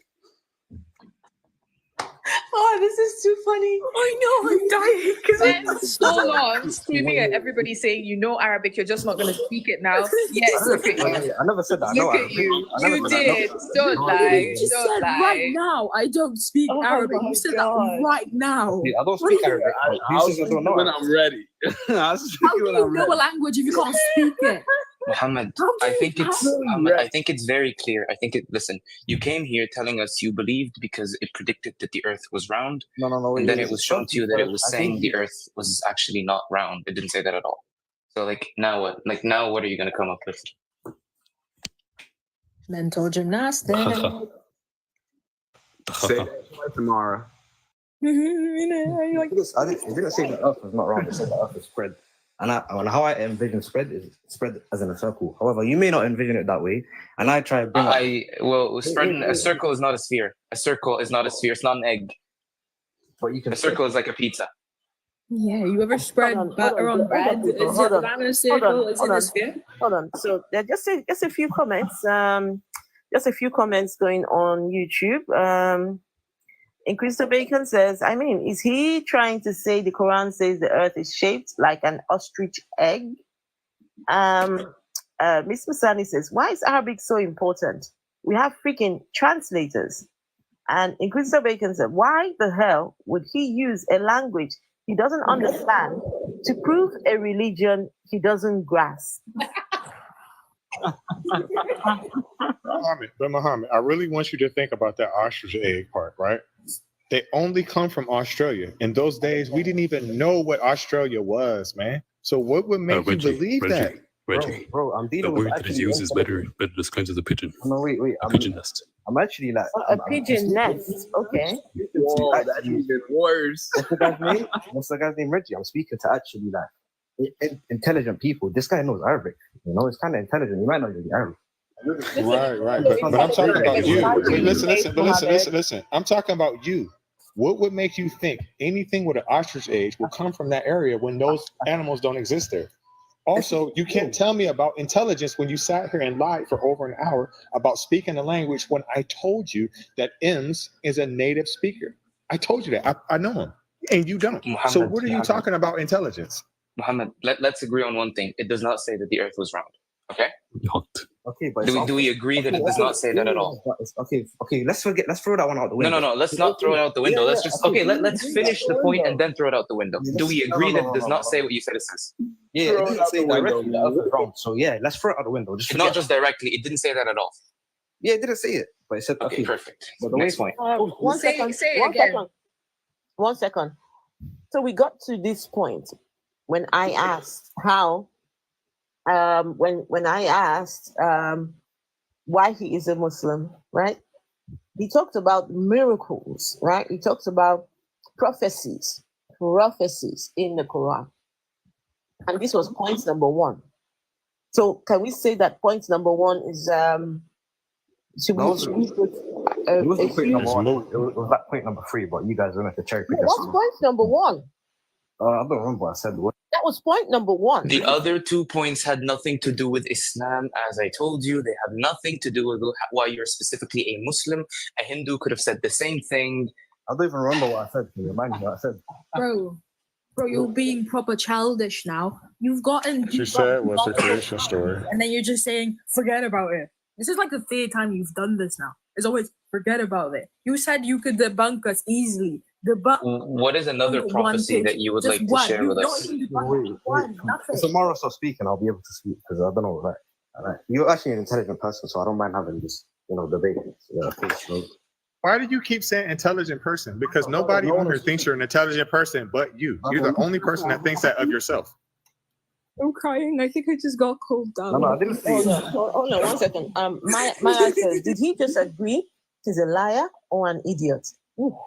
Oh, this is too funny. I know, I'm dying Spend so long screaming at everybody saying you know Arabic, you're just not going to speak it now. Yes, look at you. I never said that I know Look at Arabic. you. I never You said I know- did. Don't lie. You just Don't said lie. right now I don't speak Oh Arabic. my You said God. that right now. Yeah, I don't What do speak you- Arabic. I'll Who says I speak don't know when Arabic? I'm ready. I'll speak How do when you I'm know a ready. language if you can't speak it? Muhammad, How do I you- think it's how- Muhammad, I think it's very clear. Listen, you came here telling us you believed because it predicted that the earth was round, No. and then it was shown to you that it was I saying think- the earth was actually not round. It didn't say that at all. So now what? Now what are you gonna come up with? Mental gymnastics. Say that tomorrow. It didn't say the earth was not round, it said the earth is spread. And how I envision spread is spread as in a circle. However, you may not envision it that way. And I try to bring Spreading a circle is not a sphere. A circle is not a sphere. It's not an egg. But you can A circle is like a pizza. Yeah, you ever spread Hold on, butter hold on bread? hold Is hold it on, around a hold circle? on, Is hold it a on. sphere? Hold on. So there are just a few comments. Just a few comments going on YouTube. Christopher Bacon says, I mean, is he trying to say the Quran says the earth is shaped like an ostrich egg? Miss Masani says, why is Arabic so important? We have freaking translators. And Christopher Bacon said, why the hell would he use a language he doesn't understand to prove a religion he doesn't grasp? Muhammad, I really want you to think about that ostrich egg part, right? They only come from Australia. In those days, we didn't even know what Australia was, man. So what would make you believe that? Reggie, Bro, I'm the dealing with word that is used is better describes as a pigeon. No, wait. A pigeon nest. I'm actually like A pigeon nest. Okay. Whoa, that's even worse. What's the guy's name? What's the guy's name? Reggie. I'm speaking to actually like intelligent people. This guy knows Arabic. You know, it's kind of intelligent. You might not be Arabic. Right. But I'm talking about you. Listen. I'm talking about you. What would make you think anything with an ostrich egg will come from that area when those animals don't exist there? Also, you can't tell me about intelligence when you sat here and lied for over an hour about speaking the language when I told you that Ems is a native speaker. I told you that. I know him, and you don't. So what are you talking about intelligence? Muhammad, let's agree on one thing. It does not say that the earth was round. Okay? Okay, but Do we agree that it does not say that at all? Okay. Let's throw that one out the window. No. Let's not throw it out the window. Let's just let's finish the point and then throw it out the window. Do we agree that it does not say what you said it says? Yeah, it didn't say directly the earth is round. So yeah, let's throw it out the window. Just Not just directly. It didn't say that at all. Yeah, it didn't say it, but it said Okay, perfect. But the Next way- point. One Say- second. say it One again. second. 1 second. So we got to this point when I asked how, when I asked why he is a Muslim, right? He talked about miracles, right? He talks about prophecies in the Quran. And this was point number one. So can we say that point number one is should we put It was a point huge- number one. It was like point number 3, but you guys wanted to cherry pick What's point number one? I don't remember what I said. That was point number one. The other 2 points had nothing to do with Islam. As I told you, they have nothing to do with why you're specifically a Muslim. A Hindu could have said the same thing. I don't even remember what I said. Can you remind me what I said? Bro, you're being proper childish now. You've gotten. creation story. And then you're just saying, forget about it. This is like the third time you've done this now. It's always, forget about it. You said you could debunk us easily. What is another One prophecy page. that you would Just like one. to share You with don't us? even Wait. nothing. So Mara starts speaking, I'll be able to speak because I don't know. Like, you're actually an intelligent person, so I don't mind having this, debate. Why do you keep saying intelligent person? Because nobody on here thinks you're an intelligent person but you. You're the only person that thinks that of yourself. I'm crying. I think I just got cold down. No, I didn't say. Hold on 1 second. Maya says, did he just agree he's a liar or an idiot? Ooh.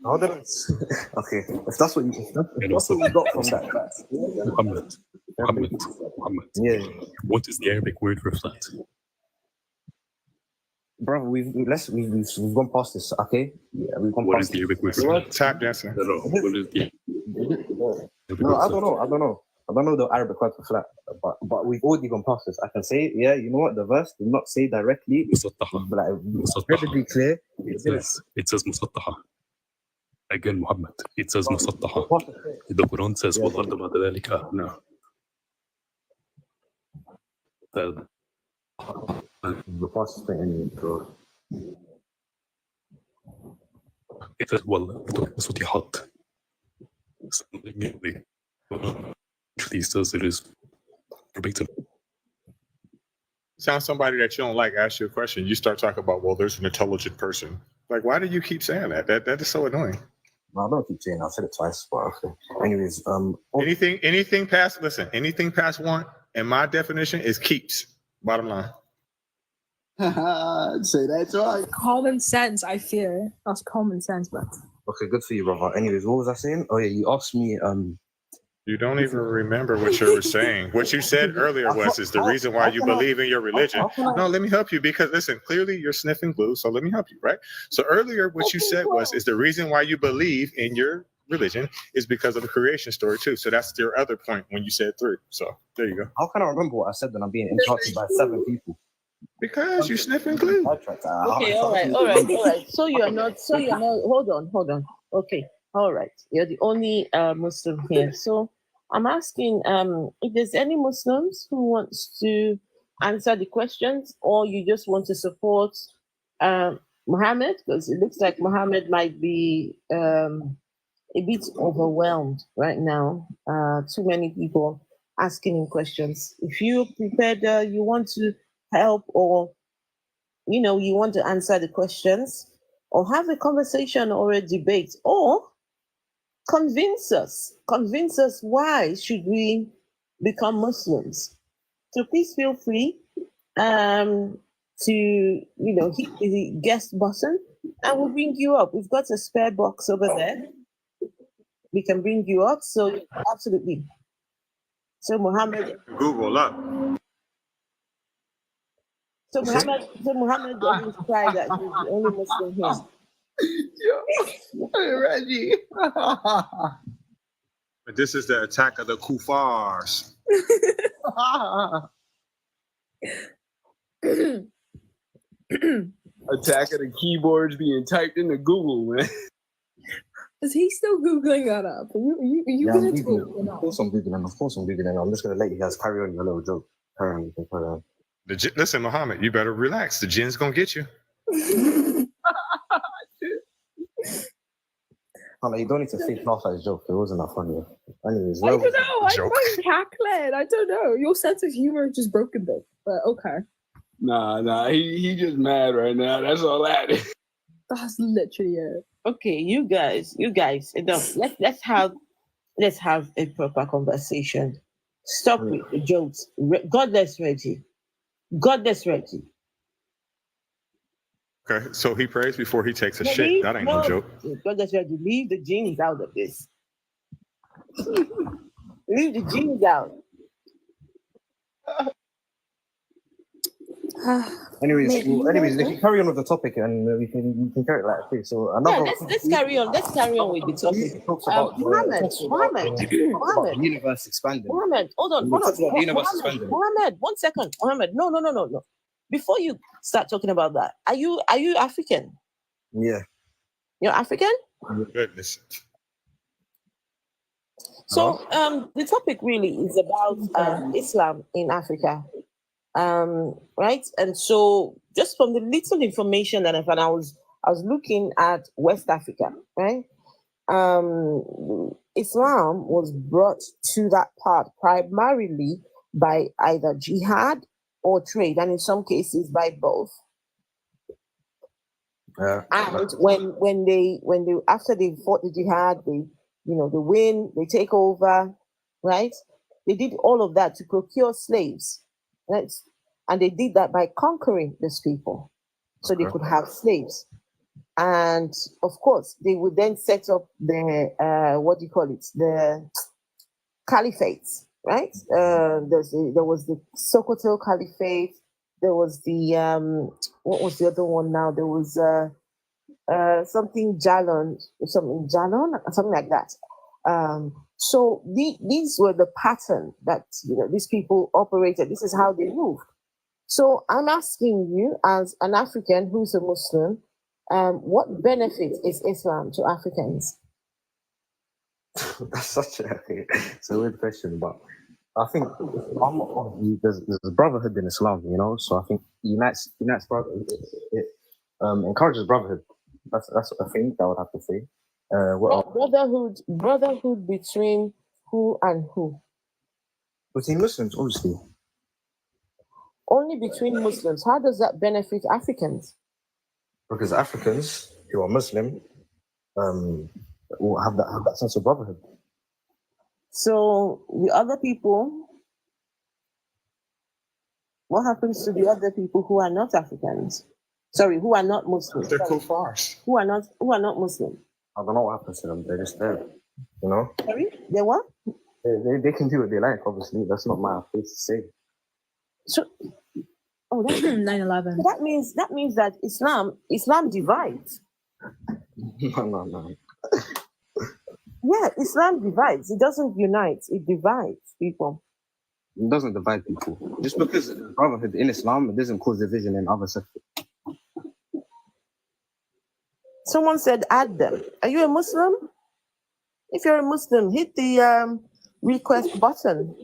How did I? Okay, if that's what you got from that. Muhammad. Yeah. What is the Arabic word for flat? Bro, we've gone past this. Okay. Yeah, we've gone What past is the Arabic word for flat? Tap dancing. No. What is the No, I don't know. I don't know the Arabic word for flat, but we've already gone past this. I can say, yeah, you know what? The verse did not say directly, but like incredibly clear. It says musattaha. Again, Muhammad. It says musattaha. The Quran says وَالْأَرْضَ بَعْدَ ذَلِكَ أَحْنَا. The fastest thing anyway. It says وَالْأَرْضُ سُطِحَتْ. Actually says it is verbatim. Sounds somebody that you don't like asks you a question. You start talking about, well, there's an intelligent person. Like, why do you keep saying that? That is so annoying. No, I don't keep saying that. I said it twice, but okay. Anyways, anything past one, and my definition is keeps. Bottom line. Say that's right. Common sense, I fear. That's common sense, but okay, good for you, brother. Anyways, what was I saying? Oh yeah, you asked me. You don't even remember what you were saying. What you said earlier is the reason why you believe in your religion. No, let me help you because listen, clearly you're sniffing glue, so let me help you, right? So earlier what you said is the reason why you believe in your religion is because of the creation story too. So that's your other point when you said 3. So there you go. How can I remember what I said when I'm being interrupted by 7 people? Because you sniffing glue. Okay, all right. So you're not. Hold on. Okay, all right. You're the only Muslim here. So I'm asking if there's any Muslims who wants to answer the questions, or you just want to support Muhammad, because it looks like Muhammad might be a bit overwhelmed right now. Too many people asking him questions. If you're prepared, you want to help, or you want to answer the questions, or have a conversation or a debate, or convince us why should we become Muslims. So please feel free to hit the guest button and we'll bring you up. We've got a spare box over there. We can bring you up. So absolutely. So Muhammad. Google up. So Muhammad doesn't cry that he's the only Muslim here. Reggie. This is the attack of the kuffars. Attack of the keyboards being typed into Google, man. Is he still Googling that up? Are you gonna talk? Of course I'm Googling. I'm just gonna let you guys carry on your little joke. Carry on. Listen, Muhammad, you better relax. The jinn's gonna get you. You don't need to fake laugh at his joke. It wasn't that funny. Anyways, I don't know. I'm cackling. I don't know. Your sense of humor is just broken, though. But okay. Nah. He just mad right now. That's all that is. That's literally it. Okay, you guys, enough. Let's have a proper conversation. Stop with the jokes. Godless Reggie. Okay, so he prays before he takes a shit. That ain't no joke. Godless Reggie, leave the genes out of this. Leave the genes out. Anyways, if you carry on with the topic, and we can carry it like this. So let's carry on. Let's carry on with the topic. Muhammad. The universe expanding. Muhammad, hold on. The universe expanding. Muhammad, 1 second. Muhammad, no. Before you start talking about that, are you African? Yeah. You're African? Goodness. So the topic really is about Islam in Africa. Right? And so just from the little information that I found, I I was looking at West Africa, right? Islam was brought to that part primarily by either jihad or trade, and in some cases by both. And when they after they fought the jihad, they win, they take over, right? They did all of that to procure slaves, right? And they did that by conquering these people, so they could have slaves. And of course, they would then set up the the caliphates, right? There was the Sokoto Caliphate. There was the what was the other one now? There was something Jalon, something like that. So these were the pattern that these people operated. This is how they moved. So I'm asking you, as an African who's a Muslim, what benefit is Islam to Africans? That's such a weird question, but I think there's brotherhood in Islam, so I think unites brotherhood. It encourages brotherhood. That's a thing that I would have to say. Brotherhood between who and who? Between Muslims, obviously. Only between Muslims. How does that benefit Africans? Because Africans who are Muslim will have that sense of brotherhood. So the other people, what happens to the other people who are not Africans? Sorry, who are not Muslims? They're kuffars. Who are not Muslim? I don't know what happens to them. They're just there, Sorry, they what? They can do what they like. Obviously, that's not my place to say. So, that's 9/11. That means that Islam divides. No. Yeah, Islam divides. It doesn't unite. It divides people. It doesn't divide people. Just because brotherhood in Islam, it doesn't cause division in other sectors. Someone said, add them. Are you a Muslim? If you're a Muslim, hit the request button.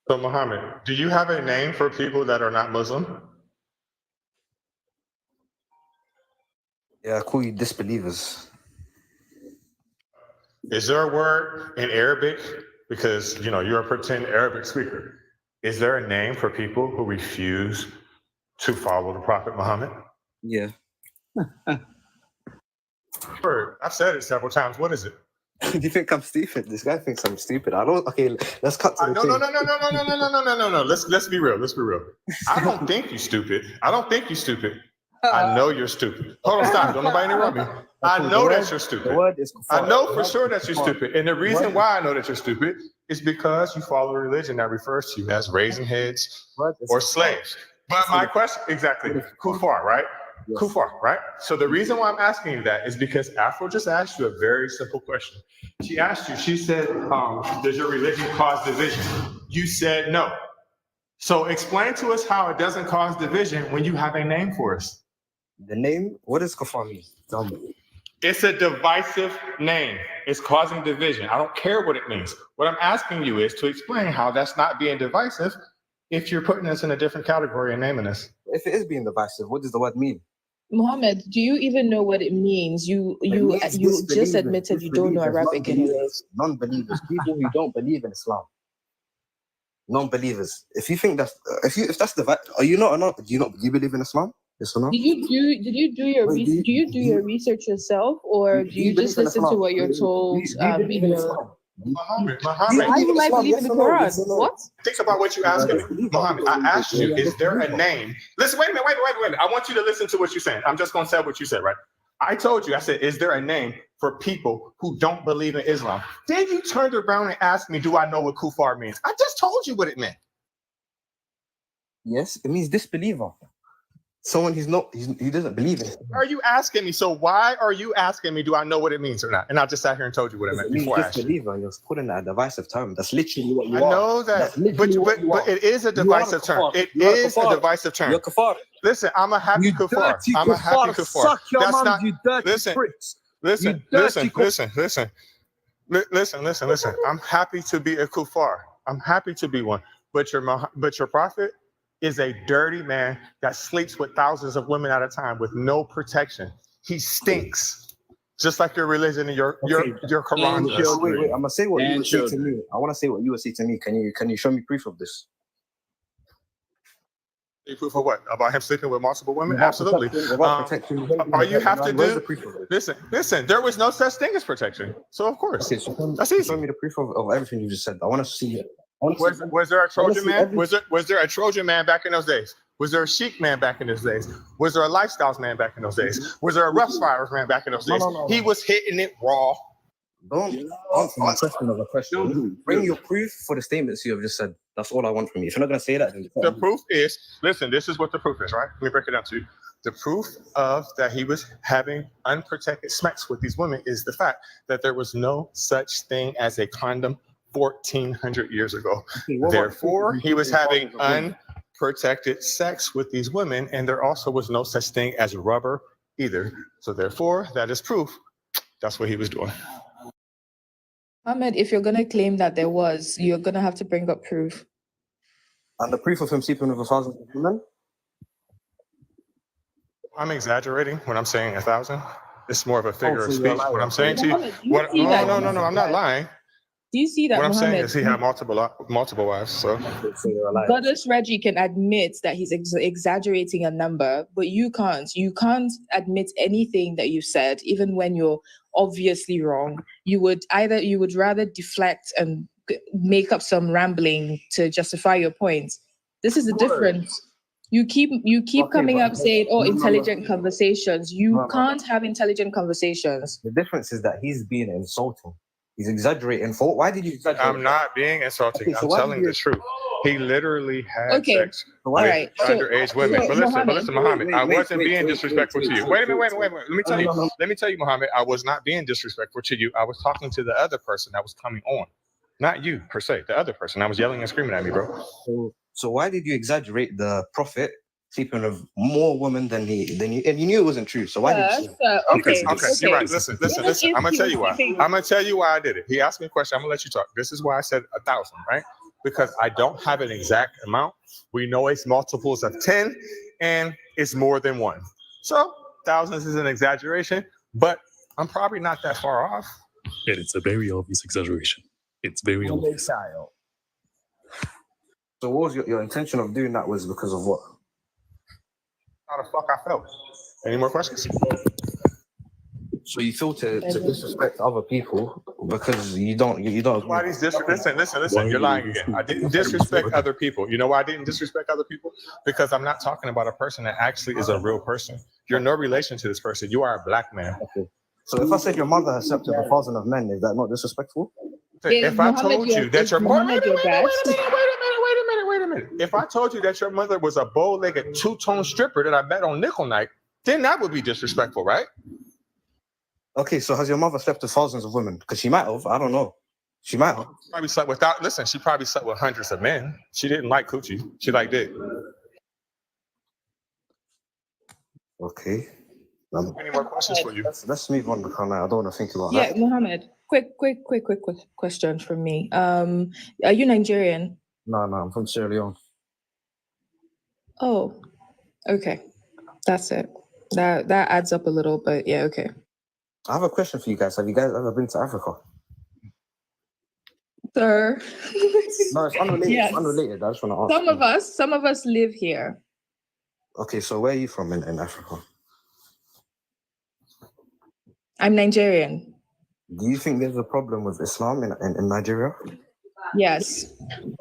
So, Muhammad, do you have a name for people that are not Muslim? Yeah, I call you disbelievers. Is there a word in Arabic? Because, you're a pretend Arabic speaker. Is there a name for people who refuse to follow the Prophet Muhammad? Yeah. I've said it several times. What is it? Do you think I'm stupid? This guy thinks I'm stupid. I don't. Okay, let's cut to the No. Let's be real. I don't think you're stupid. I know you're stupid. Hold on, stop. Don't nobody interrupt me. I know that you're stupid. I know for sure that you're stupid. And the reason why I know that you're stupid is because you follow a religion that refers to you as raising heads or slaves. But my question, exactly, Kufar, right? Yes. Kufar, right? So the reason why I'm asking you that is because Afro just asked you a very simple question. She asked you, she said, does your religion cause division? You said no. So explain to us how it doesn't cause division when you have a name for us. The name? What does Kufar mean? Tell me. It's a divisive name. It's causing division. I don't care what it means. What I'm asking you is to explain how that's not being divisive if you're putting us in a different category and naming us. If it is being divisive, what does the word mean? Mohammed, do you even know what it means? You just admitted you don't know Arabic anyways. Non-believers, people who don't believe in Islam. Non-believers. If you think that's if that's the are you not or not? Do you believe in Islam? Yes or no? Did you do your research yourself, or do you just listen to what you're told? Muhammad, why do you like believe in the Quran? What? Think about what you asked me. Muhammad, I asked you, is there a name? Listen, wait a minute. I want you to listen to what you're saying. I'm just going to say what you said, right? I told you, I said, is there a name for people who don't believe in Islam? Then you turned around and asked me, do I know what kufar means? I just told you what it meant. Yes, it means disbeliever. Someone he doesn't believe in it. Are you asking me? So why are you asking me, do I know what it means or not? And I just sat here and told you what it meant before I asked you. Disbeliever, you're putting that divisive term. That's literally what you are. I know that, but it is a divisive term. It is a divisive term. You're kafar. Listen, I'm a happy kafar. I'm a happy kafar. Suck your That's mom, not. you dirty Listen. Listen. I'm happy to be a kufar. I'm happy to be one. But your prophet is a dirty man that sleeps with thousands of women at a time with no protection. He stinks, just like your religion and your Quran does. Wait, I'm gonna say what you would say to me. I want to say what you would say to me. Can you show me proof of this? Proof of what? About him sleeping with multiple women? Without Absolutely. protection, All you have to where's the do, proof of it? listen, there was no such thing as protection. So of course, Okay, so that's easy. show me the proof of everything you just said. I want to see it. Was there a Trojan see man? every- Was there a Trojan man back in those days? Was there a chic man back in those days? Was there a lifestyles man back in those days? Was there a rough spiders man back in those days? No. He was hitting it raw. Don't answer my question of a question. Bring your proof for the statements you have just said. That's all I want from you. If you're not gonna say that, then The proof is, listen, this is what the proof is, right? Let me break it down to you. The proof of that he was having unprotected sex with these women is the fact that there was no such thing as a condom 1,400 years ago. Therefore, he was having unprotected sex with these women, and there also was no such thing as rubber either. So therefore, that is proof. That's what he was doing. Ahmed, if you're gonna claim that there was, you're gonna have to bring up proof. And the proof of him sleeping with 1,000 women? I'm exaggerating when I'm saying 1,000. It's more of a figure of so you're speech. What lying. I'm saying to you, Mohammed, do you what? see No, that- no, I'm not lying. Do you see that, What I'm saying Mohammed? is he had multiple wives. So Goddess Reggie can admit that he's exaggerating a number, but you can't. You can't admit anything that you said, even when you're obviously wrong. You would rather deflect and make up some rambling to justify your points. This is the difference. You keep coming up saying, "Oh, intelligent conversations." You can't have intelligent conversations. The difference is that he's being insulting. He's exaggerating. For why did you exaggerate? I'm not being insulting. Okay, so I'm why telling did the truth. He literally had Okay. sex All with right. So- underage women. so, But listen, Mohammed- Muhammad, I wait, wasn't wait, being wait, disrespectful wait, to you. wait, Wait a minute, wait, wait. Let me tell you. no. Let me tell you, Muhammad, I was not being disrespectful to you. I was talking to the other person that was coming on. Not you per se, the other person. I was yelling and screaming at me, bro. So why did you exaggerate the prophet sleeping with more women than you, and you knew it wasn't true. So why did you? Okay, you're right. Listen. I'm gonna tell you why. I'm gonna tell you why I did it. He asked me a question. I'm gonna let you talk. This is why I said 1,000, right? Because I don't have an exact amount. We know it's multiples of 10, and it's more than one. So thousands is an exaggeration, but I'm probably not that far off. And it's a very obvious exaggeration. It's very obvious. So what was your intention of doing that? Was because of what? How the fuck I felt. Any more questions? So you feel to disrespect other people because you don't. Nobody's listen. You're lying again. I didn't disrespect other people. You know why I didn't disrespect other people? Because I'm not talking about a person that actually is a real person. You're no relation to this person. You are a black man. Okay. So if I said your mother has slept with 1,000 of men, is that not disrespectful? If I told you that your mother, Mohammed your best? wait a minute. If I told you that your mother was a bow-legged two-tone stripper that I met on Nickel Night, then that would be disrespectful, right? Okay, so has your mother slept with thousands of women? Because she might have. I don't know. She might have. Probably slept without. Listen, she probably slept with hundreds of men. She didn't like coochie. She liked dick. Okay. Any more questions for you? Let's move on because I don't want to think about Yeah, that. Mohammed. Quick question from me. Are you Nigerian? No, I'm from Sierra Leone. Oh, okay. That's it. That adds up a little, but yeah, okay. I have a question for you guys. Have you guys ever been to Africa? Sir. No, it's unrelated. Yes. It's unrelated. I just want to ask. Some of us live here. Okay, so where are you from in Africa? I'm Nigerian. Do you think there's a problem with Islam in Nigeria? Yes.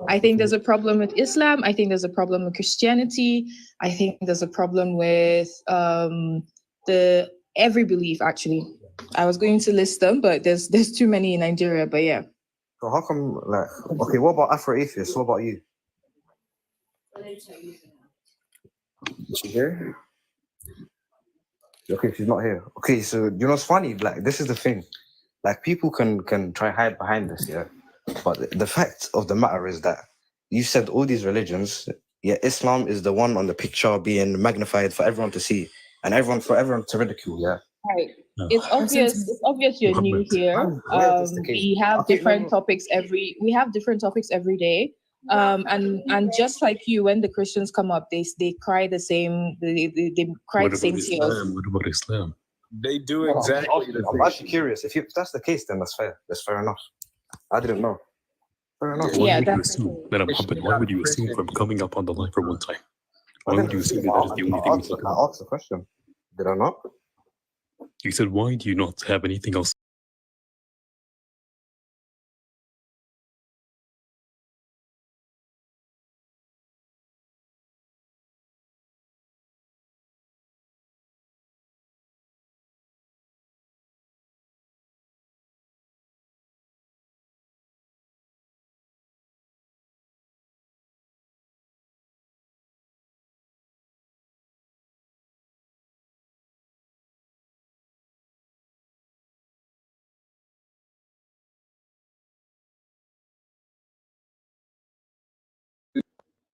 I think there's a problem with Islam. I think there's a problem with Christianity. I think there's a problem with every belief actually. I was going to list them, but there's too many in Nigeria, but yeah. So how come okay, what about Afro-atheists? What about you? Is she here? Okay, she's not here. Okay, so you know what's funny? Like this is the thing. Like people can try hide behind this, yeah. But the fact of the matter is that you said all these religions, yeah, Islam is the one on the picture being magnified for everyone to see and for everyone to ridicule, yeah. Right. It's obvious you're new here. We have different topics every day. And just like you, when the Christians come up, they cry the same. They cry What the about same tears. Islam? What about Islam? They do No, exactly the I'm same. actually curious. If that's the case, then that's fair. That's fair enough. I didn't know. Fair enough. Why Yeah, would you that's assume, Madam Muhammad, why would you assume from coming up on the line for one time? I Why would didn't you assume assume. that is the only thing we talk I about? asked the question. Did I not? You said, why do you not have anything else?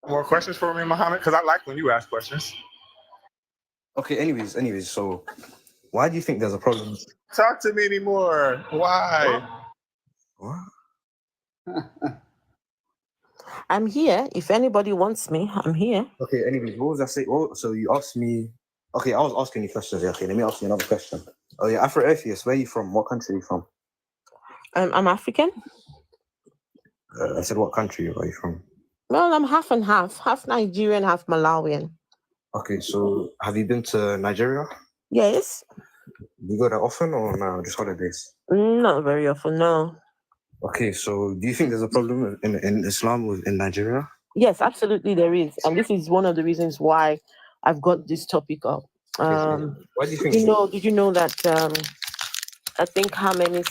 More questions for me, Muhammad? Because I like when you ask questions. Okay. Anyways. So, why do you think there's a problem? Talk to me anymore. Why? What? I'm here. If anybody wants me, I'm here. Okay. Anyways, what was I saying? Well, so you asked me. Okay, I was asking you questions. Yeah, okay, let me ask you another question. Oh yeah, Afro Atheist. Where are you from? What country are you from? I'm African. I said, what country are you from? Well, I'm half and half Nigerian, half Malawian. Okay, so have you been to Nigeria? Yes. Do you go there often or no? Just holidays? Not very often, no. Okay, so do you think there's a problem in Islam in Nigeria? Yes, absolutely there is. And this is one of the reasons why I've got this topic up. Why do you think? Did you know that I think how many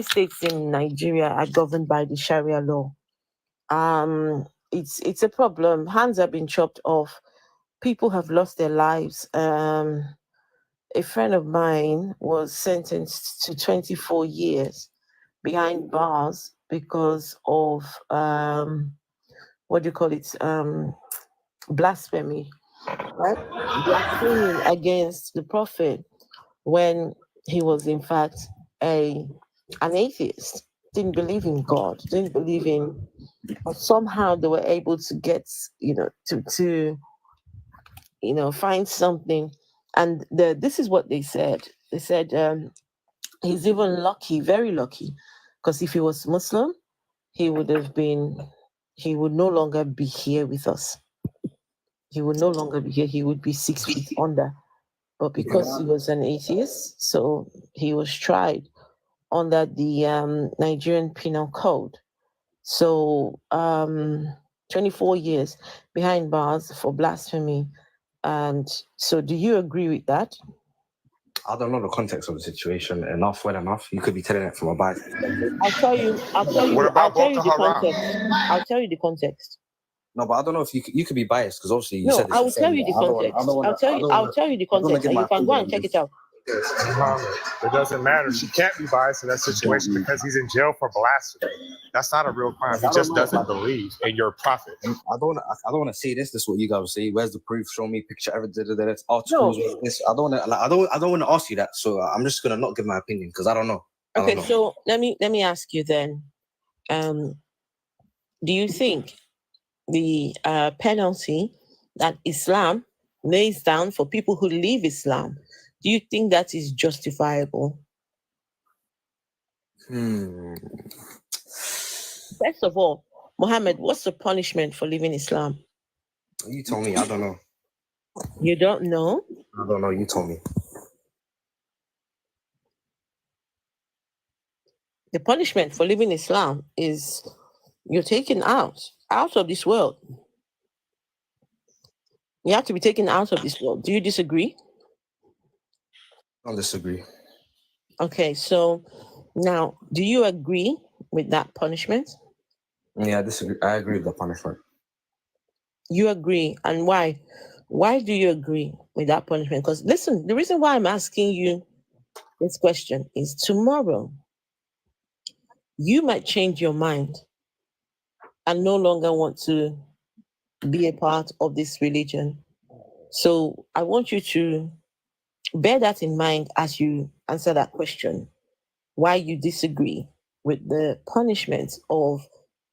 states in Nigeria are governed by the Sharia law? It's a problem. Hands have been chopped off. People have lost their lives. A friend of mine was sentenced to 24 years behind bars because of blasphemy, right? Blaspheming against the prophet when he was in fact an atheist, didn't believe in God, didn't believe in, but somehow they were able to get, to find something. And this is what they said. They said he's even lucky, very lucky, because if he was Muslim, he would no longer be here with us. He would no longer be here. He would be 6 feet under. But because he was an atheist, so he was tried under the Nigerian Penal Code. So 24 years behind bars for blasphemy. And so do you agree with that? I don't know the context of the situation well enough. You could be telling it from a bias. I'll tell you the context. No, but I don't know if you could be biased because obviously you No, said this. I will tell you the context. I'll tell you the context, and you can go and check it out. It doesn't matter. She can't be biased in that situation because he's in jail for blasphemy. That's not a real crime. He just doesn't believe in your prophet. I don't want to say this. This is what you guys say. Where's the proof? Show me picture evidence. Articles. No. This. I don't want to ask you that. So I'm just gonna not give my opinion because I don't know. Okay, so let me ask you then. Do you think the penalty that Islam lays down for people who leave Islam, do you think that is justifiable? First of all, Muhammad, what's the punishment for leaving Islam? You told me. I don't know. You don't know? I don't know. You told me. The punishment for leaving Islam is you're taken out of this world. You have to be taken out of this world. Do you disagree? I don't disagree. Okay, so now, do you agree with that punishment? Yeah, I disagree. I agree with the punishment. You agree, and why? Why do you agree with that punishment? Because listen, the reason why I'm asking you this question is tomorrow you might change your mind and no longer want to be a part of this religion. So I want you to bear that in mind as you answer that question, why you disagree with the punishment of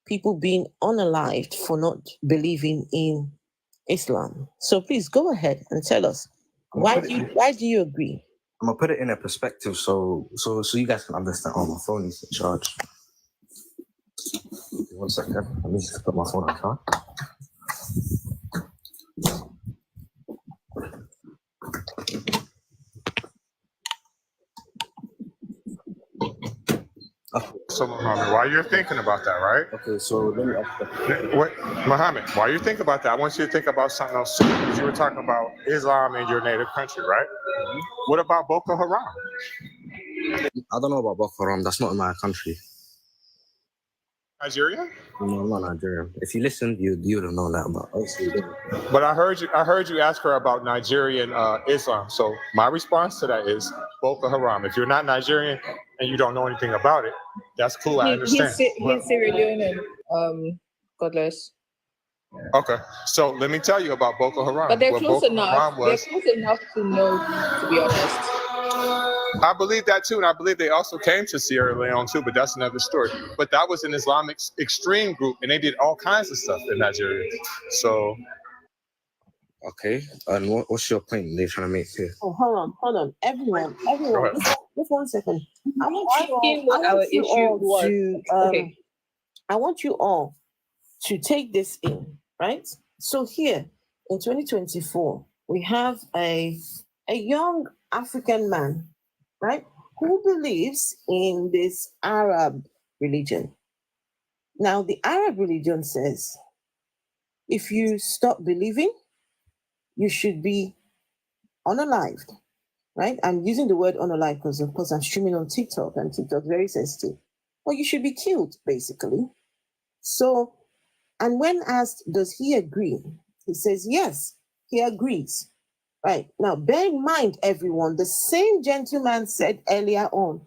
people being unalived for not believing in Islam. So please go ahead and tell us why do you agree? I'm gonna put it in a perspective so you guys can understand. Oh, my phone is in charge. 1 second. Let me just put my phone on charge. So Muhammad, while you're thinking about that, right? Okay, so let me What, Muhammad, while you think about that, I want you to think about something else too. Because you were talking about Islam in your native country, right? What about Boko Haram? I don't know about Boko Haram. That's not in my country. Nigeria? No, I'm not Nigerian. If you listened, you would have known that. But obviously, you didn't. But I heard you ask her about Nigerian Islam. So my response to that is Boko Haram. If you're not Nigerian and you don't know anything about it, that's cool. I understand. He's Sierra Leone and godless. Okay, so let me tell you about Boko Haram. But they're What close Boko enough. Haram was, They're close enough to know, to be honest. I believe that too, and I believe they also came to Sierra Leone too, but that's another story. But that was an Islamic extreme group, and they did all kinds of stuff in Nigeria. So, okay, and what's your point they're trying to make here? Oh, hold on. Everyone. Just 1 second. I want you all to take this in, right? So here in 2024, we have a young African man, right, who believes in this Arab religion. Now, the Arab religion says, if you stop believing, you should be unalived, right? I'm using the word unalive because, of course, I'm streaming on TikTok, and TikTok is very sensitive. Well, you should be killed, basically. So, and when asked, does he agree? He says, yes, he agrees. Right. Now, bear in mind, everyone, the same gentleman said earlier on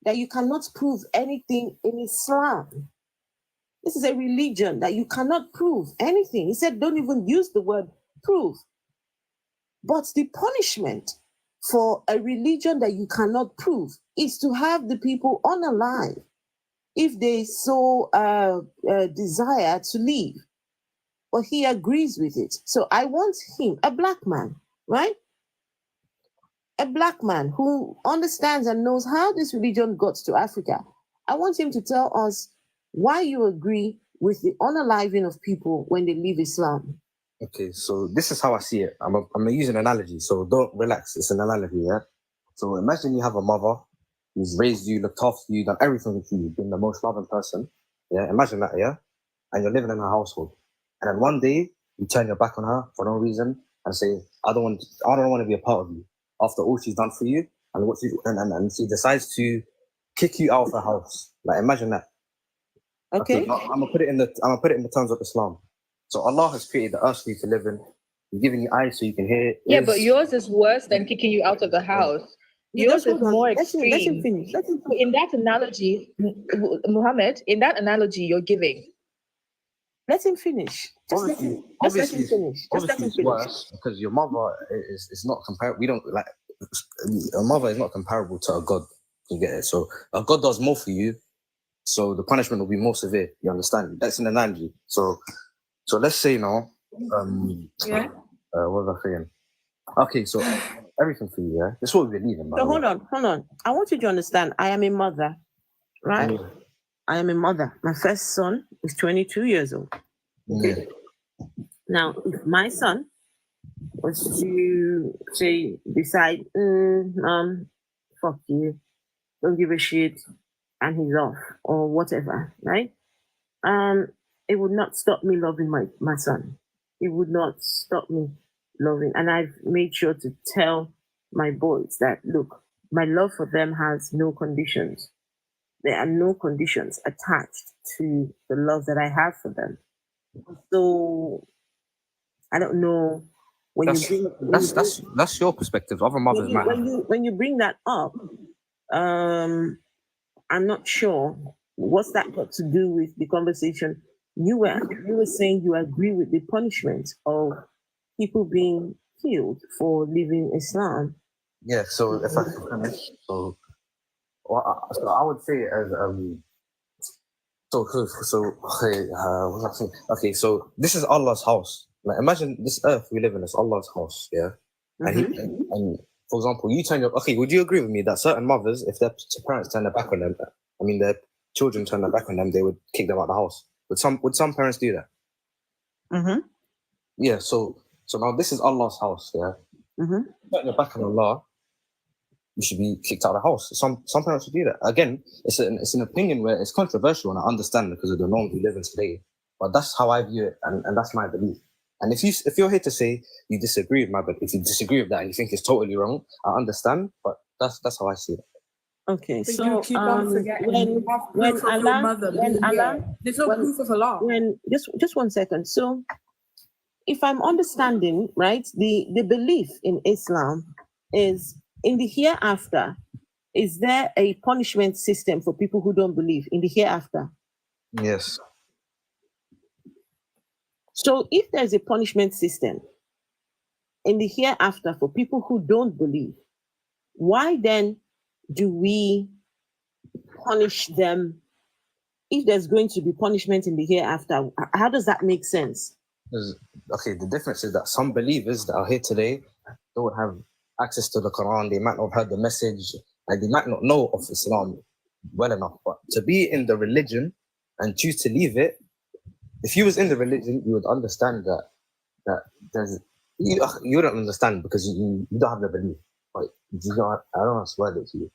that you cannot prove anything in Islam. This is a religion that you cannot prove anything. He said, don't even use the word prove. But the punishment for a religion that you cannot prove is to have the people unalive if they so desire to leave. But he agrees with it. So I want him, a black man, right? A black man who understands and knows how this religion got to Africa. I want him to tell us why you agree with the unaliving of people when they leave Islam. Okay, so this is how I see it. I'm gonna use an analogy, so don't relax. It's an analogy, yeah? So imagine you have a mother who's raised you, looked after you, done everything for you, been the most loving person. Yeah, imagine that, yeah? And you're living in her household. And then one day, you turn your back on her for no reason and say, I don't want to be a part of you. After all she's done for you, and she decides to kick you out of her house. Like, imagine that. Okay. I'm gonna put it in the terms of Islam. So Allah has created the earth for you to live in. He's giving you eyes so you can hear. Yeah, but yours is worse than kicking you out of the house. Yours is more extreme. Let him finish. In that analogy, Muhammad, in that analogy you're giving. Let him finish. Obviously, it's worse because your mother is not comparable. We don't like a mother is not comparable to a God. You get it? So a God does more for you, so the punishment will be more severe. You understand? That's an analogy. So let's say now, Yeah. What was I saying? Okay, so everything for you, yeah. This is what we believe in. So hold on. I want you to understand. I am a mother, right? Yeah. I am a mother. My first son is 22 years old. Okay. Now, if my son was to say, decide, fuck you, don't give a shit, and he's off, or whatever, right? It would not stop me loving my son. It would not stop me loving. And I've made sure to tell my boys that, look, my love for them has no conditions. There are no conditions attached to the love that I have for them. So I don't know when that's your perspective. Other mothers might have. When you bring that up, I'm not sure what's that got to do with the conversation. You were saying you agree with the punishment of people being killed for leaving Islam. Yeah. So if I can finish, so I would say as So okay, what was I saying? Okay, so this is Allah's house. Like, imagine this earth we live in is Allah's house, yeah. And and for example, you turn your would you agree with me that certain mothers, if their parents turn their back on them, I mean their children turn their back on them, they would kick them out of the house. Would some parents do that? Yeah. So now this is Allah's house, yeah. Turn your back on Allah, you should be kicked out of the house. Some parents would do that. Again, it's an opinion where it's controversial, and I understand because of the norms we live in today. But that's how I view it, and that's my belief. And if you're here to say you disagree with if you disagree with that and you think it's totally wrong, I understand. But that's how I see it. Okay, But so you keep on forgetting when Allah, there's no proof of Allah. When just 1 second. So, if I'm understanding right, the belief in Islam is in the hereafter. Is there a punishment system for people who don't believe in the hereafter? Yes. So, if there's a punishment system in the hereafter for people who don't believe, why then do we punish them? If there's going to be punishment in the hereafter, how does that make sense? Okay, the difference is that some believers that are here today don't have access to the Quran. They might not have heard the message, and they might not know of Islam well enough. But to be in the religion and choose to leave it, if you was in the religion, you would understand that there's you don't understand because you don't have the belief. Like I don't know how to word it to you.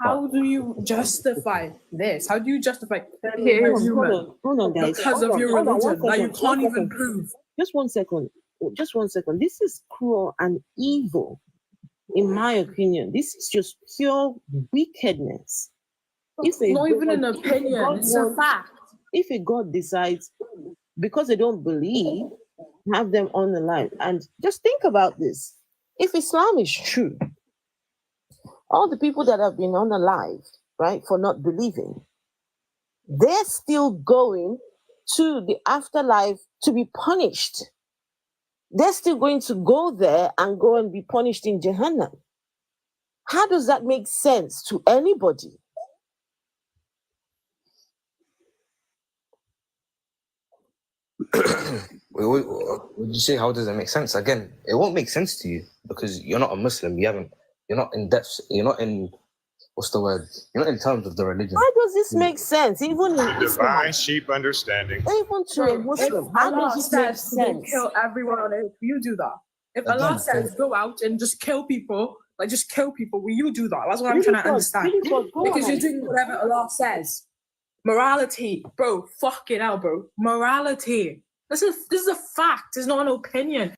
How do you justify this? How do you justify Hold on, guys. because of your religion that you can't even prove? Just 1 second. Just 1 second. This is cruel and evil, in my opinion. This is just pure wickedness. It's not even an opinion, it's a fact. If a God decides, because they don't believe, have them on the line. And just think about this. If Islam is true, all the people that have been unalive, right, for not believing, they're still going to the afterlife to be punished. They're still going to go there and go and be punished in Jahannam. How does that make sense to anybody? Would you say how does it make sense? Again, it won't make sense to you because you're not a Muslim. You're not in depth. You're not in what's the word? You're not in terms of the religion. Why does this make sense? Even in Divine sheep understanding. Even to a Muslim, how does this make sense? Kill everyone on earth. Will you do that? If Allah says go out and just kill people, will you do that? That's what I'm trying to understand. Because you're doing whatever Allah says. Morality, bro. Fucking hell, bro. Morality. This is a fact. It's not an opinion,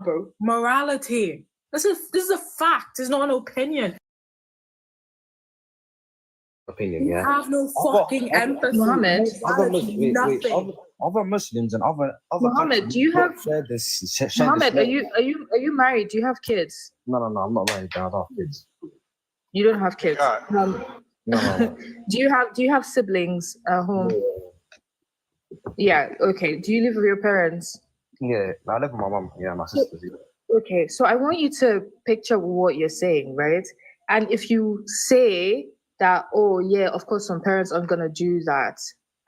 bro. Morality. This is a fact. It's not an opinion. Opinion, yeah. You have no fucking empathy. Muhammad, other Muslims and other Muhammad, do you have share this? Muhammad, are you married? Do you have kids? No, I'm not married. I don't have kids. You don't have kids. No. Do you have siblings at home? Yeah. Okay. Do you live with your parents? Yeah, I live with my mom. Yeah, my sisters. Yeah. Okay, so I want you to picture what you're saying, right? And if you say that, oh yeah, of course some parents aren't gonna do that,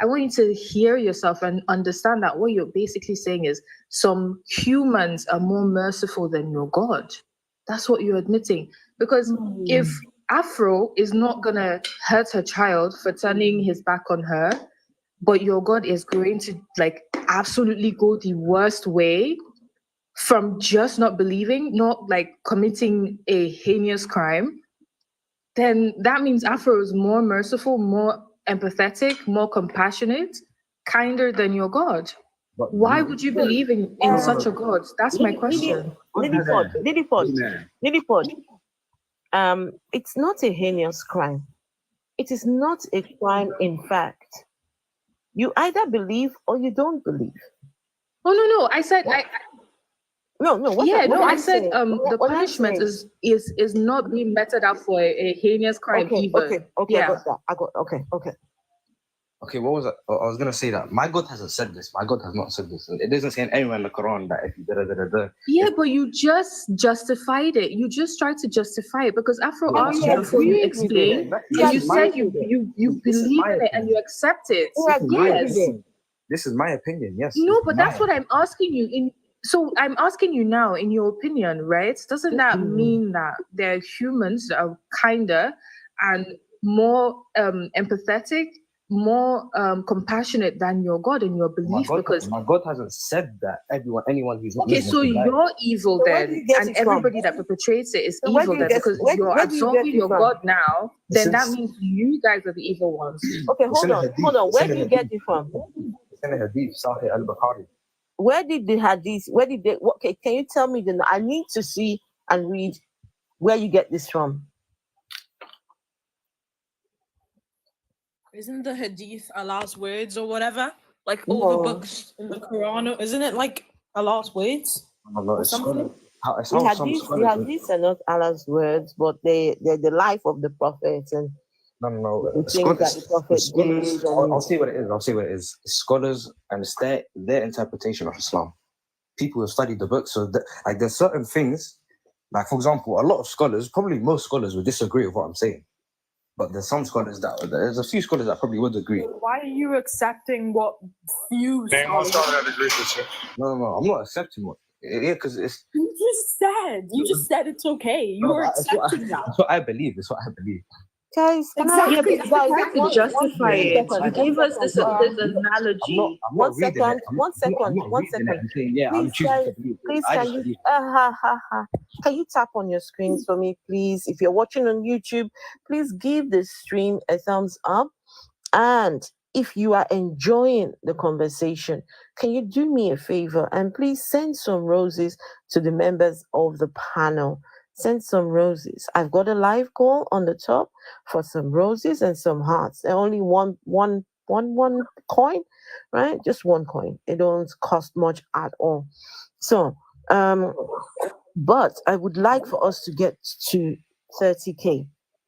I want you to hear yourself and understand that what you're basically saying is some humans are more merciful than your God. That's what you're admitting. Because if Afro is not gonna hurt her child for turning his back on her, but your God is going to absolutely go the worst way from just not believing, not committing a heinous crime, then that means Afro is more merciful, more empathetic, more compassionate, kinder than your God. Why would you believe in such a God? That's my question. Lillipod, it's not a heinous crime. It is not a crime, in fact. You either believe or you don't believe. Oh, no. I said... I said the what punishment is not being meted out for a heinous crime either. Okay, yeah. I got that. Okay. Okay, what was it? I was gonna say that my God hasn't said this. My God has not said this. It doesn't say anywhere in the Quran that if you Yeah, but you just justified it. You just tried to justify it because after all, before you explain, and you said you believe in it and you accept it. This is my opinion. Yes. No, but that's what I'm asking you. So I'm asking you now, in your opinion, right? Doesn't that mean that there are humans that are kinder and more empathetic, more compassionate than your God in your belief? Because my God hasn't said that anyone who's not okay, so you're evil then, and everybody that perpetrates it is evil then, because you're absolving your God now. Then that means you guys are the evil ones. Okay, hold on. Where do you get it from? It's in the Hadith, Sahih al-Bukhari. Where did the Hadith? Where did they? Okay, can you tell me? I need to see and read where you get this from. Isn't the Hadith Allah's words or whatever? Like all the books in the Quran, isn't it like Allah's words? The Hadiths are not Allah's words, but they're the life of the Prophet and No. the things that the Prophet did. I'll say what it is. Scholars, and it's their interpretation of Islam. People who study the book, so like there's certain things, like for example, a lot of scholars, probably most scholars, would disagree with what I'm saying. But there's a few scholars that probably would agree. Why are you accepting what few scholars? No, I'm not accepting what. Yeah, because it's. You just said it's okay. You were accepting that. That's what I believe. Guys, exactly. Guys, to justify it, you gave us this analogy. One second. Can you tap on your screens for me, please? If you're watching on YouTube, please give this stream a thumbs up. And if you are enjoying the conversation, can you do me a favor and please send some roses to the members of the panel? Send some roses. I've got a live call on the top for some roses and some hearts. They're only one coin, right? Just one coin. It don't cost much at all. So, but I would like for us to get to 30K.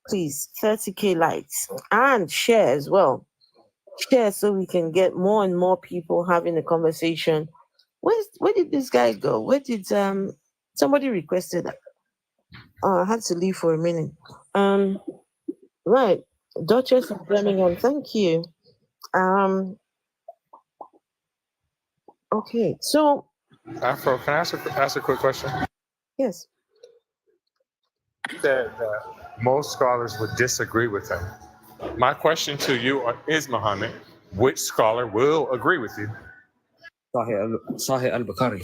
Please, 30K likes and share as well. Share so we can get more and more people having a conversation. Where did this guy go? Where did somebody requested that? Oh, I had to leave for a minute. Right, Duchess of Birmingham, thank you. Okay, so Afro, can I ask a quick question? Yes. That most scholars would disagree with him. My question to you is, Muhammad, which scholar will agree with you? Sahih al-Bukhari.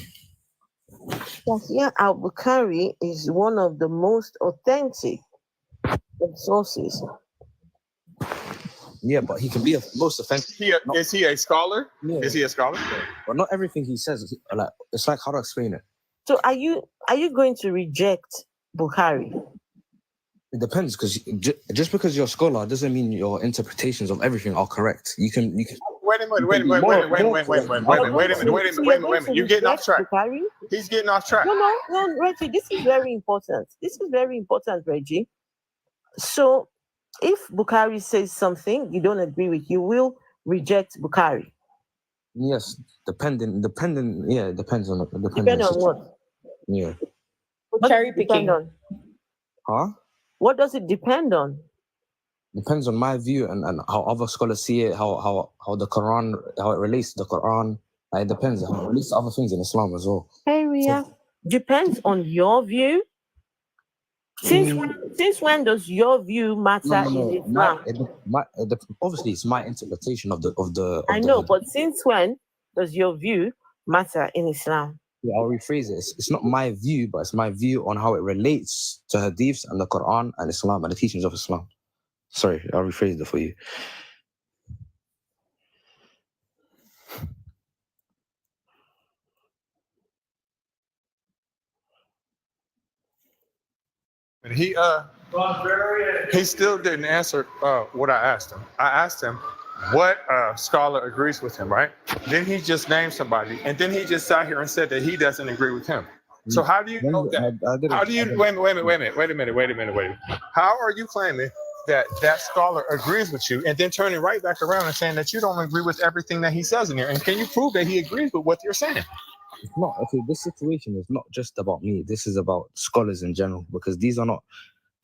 Sahih al-Bukhari is one of the most authentic sources. Yeah, but he can be most authentic. Is he a scholar? Yeah. Is he a scholar? But not everything he says is like, it's like, how to explain it? So are you going to reject Bukhari? It depends, because just because you're a scholar doesn't mean your interpretations of everything are correct. You can. Wait a minute. You're getting off track. Bukhari? He's getting off track. No, Reggie, this is very important. Reggie. So if Bukhari says something you don't agree with, you will reject Bukhari. Yes, depending. Yeah, it depends on it. Depend on what? Yeah. Cherry picking on. Huh? What does it depend on? Depends on my view and how other scholars see it, how the Quran, how it relates to the Quran. It depends how it relates to other things in Islam as well. Hey, Ria, depends on your view. Since when does your view matter in Islam? Obviously, it's my interpretation of the. I know, but since when does your view matter in Islam? Yeah, I'll rephrase it. It's not my view, but it's my view on how it relates to Hadiths and the Quran and Islam and the teachings of Islam. Sorry, I'll rephrase it for you. And he still didn't answer what I asked him. I asked him what scholar agrees with him, right? Then he just named somebody, and then he just sat here and said that he doesn't agree with him. So how do you know that? How do you wait a minute? How are you claiming that that scholar agrees with you, and then turning right back around and saying that you don't agree with everything that he says in here. And can you prove that he agrees with what you're saying? It's not okay. This situation is not just about me. This is about scholars in general because these are not.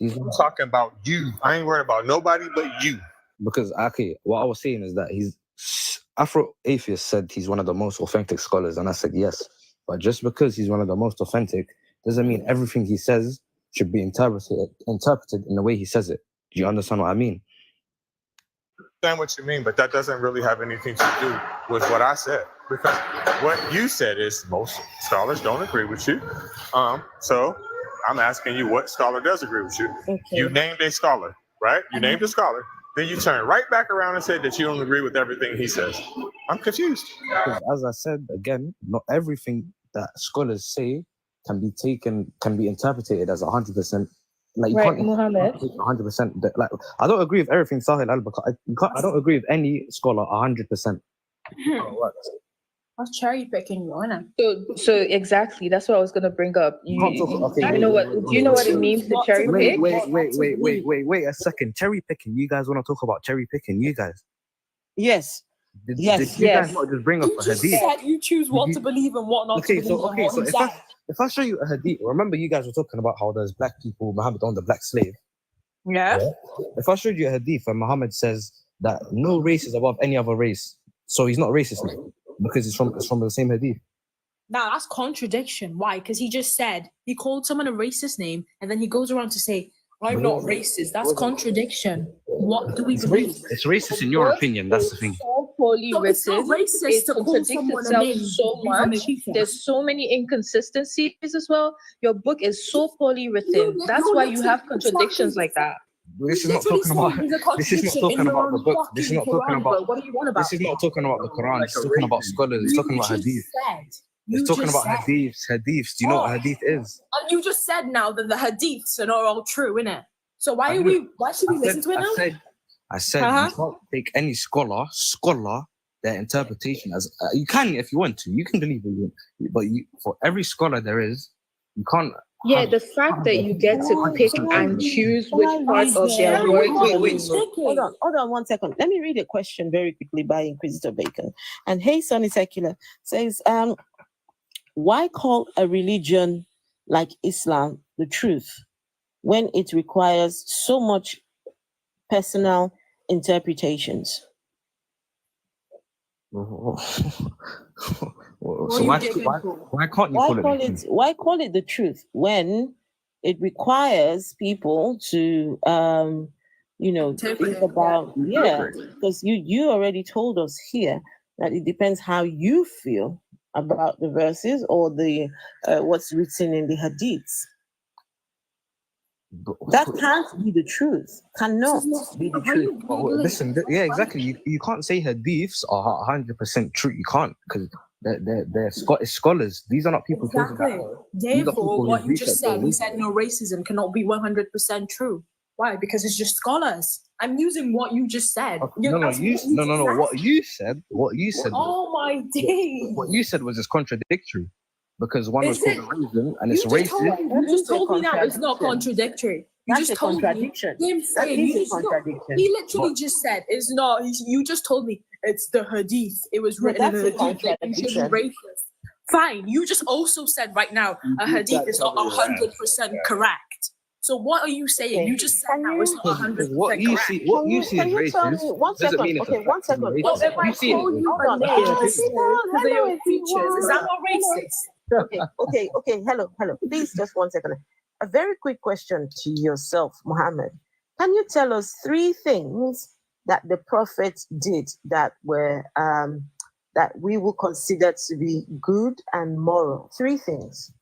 I'm talking about you. I ain't worried about nobody but you. Because okay, what I was saying is that he's Afro-atheist said he's one of the most authentic scholars, and I said yes. But just because he's one of the most authentic doesn't mean everything he says should be interpreted in the way he says it. Do you understand what I mean? I understand what you mean, but that doesn't really have anything to do with what I said. Because what you said is most scholars don't agree with you. So I'm asking you what scholar does agree with you. Okay. You named a scholar, right? You named a scholar. Then you turn right back around and said that you don't agree with everything he says. I'm confused. Because as I said again, not everything that scholars say can be interpreted as 100%. Like you Right, can't Mohammed. 100%. Like I don't agree with everything Sahil Al-Bakr. I don't agree with any scholar 100%. I was cherry picking you, Anna. So exactly, that's what I was gonna bring up. Okay, You know what? Do you know what it means to cherry pick? Wait a second. Cherry picking. You guys want to talk about cherry picking? You guys. Yes. Did you guys not just bring up a just hadith? said you choose what to believe and what not to believe. So if I show you a hadith, remember you guys were talking about how there's black people, Muhammad owned the black slave. Yeah. If I showed you a hadith and Muhammad says that no race is above any other race, so he's not racist now because it's from the same hadith. Now that's contradiction. Why? Because he just said he called someone a racist name, and then he goes around to say, "I'm not racist." That's contradiction. What do we believe? It's racist in your opinion. That's the thing. So poorly No, it's written. not racist It to call contradicts someone a itself name so even a much. teacher. There's so many inconsistencies as well. Your book is so poorly written. That's why you have contradictions like that. This is not talking about. This is not talking about the book. This is not talking about. What do you want about? This is not talking about the Quran. It's talking about scholars. It's talking about hadith. It's talking about hadiths. Hadiths. Do you know what hadith is? And you just said now that the hadiths are not all true, innit? So why should we listen to it now? I said you can't take any scholar, their interpretation as you can if you want to. You can believe it, but for every scholar there is, you can't. Yeah, the fact that you get to pick and choose which part of their work. Wait. Hold on 1 second. Let me read a question very quickly by Inquisitor Bacon. And Hey Sonny Secular says, why call a religion like Islam the truth when it requires so much personal interpretations? So why can't you call it? Why call it the truth when it requires people to think about because you already told us here that it depends how you feel about the verses or the what's written in the hadiths. That can't be the truth. Cannot be the truth. Listen, exactly. You can't say hadiths are 100% true. You can't because they're scholars. These are not people. Exactly. Therefore, what you just said, you said no racism cannot be 100% true. Why? Because it's just scholars. I'm using what you just said. No. What you said. Oh my days. What you said was just contradictory. Because one was called a reason and it's racist. You just told me now it's not contradictory. You just told me. He literally just said it's not. You just told me it's the hadith. It was written in the hadith. You should be racist. Fine. You just also said right now a hadith is not 100% correct. So what are you saying? You just said now it's not 100% what you see is racist. Doesn't mean it's 1 second. Well, if I told you a name because of your features, is that not racist? Okay. Hello. Please, just 1 second. A very quick question to yourself, Muhammad. Can you tell us 3 things that the Prophet did that were that we will consider to be good and moral? 3 things.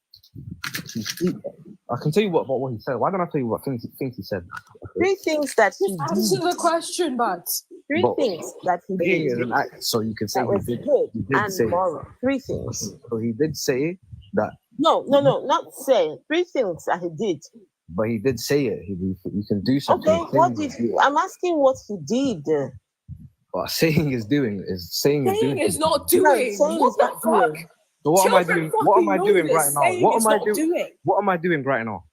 I can tell you what he said. Why don't I tell you what things he said? 3 things that he did. Answer the question, but 3 things that he did. So you can say that was good and moral. 3 things. So he did say that. No, not say 3 things that he did. But he did say it. You can do something. Okay, what did he? I'm asking what he did. But saying is doing is saying is doing. Is not doing. What the fuck? So what am I doing? What am I doing right now? What am I doing? What am I doing right now?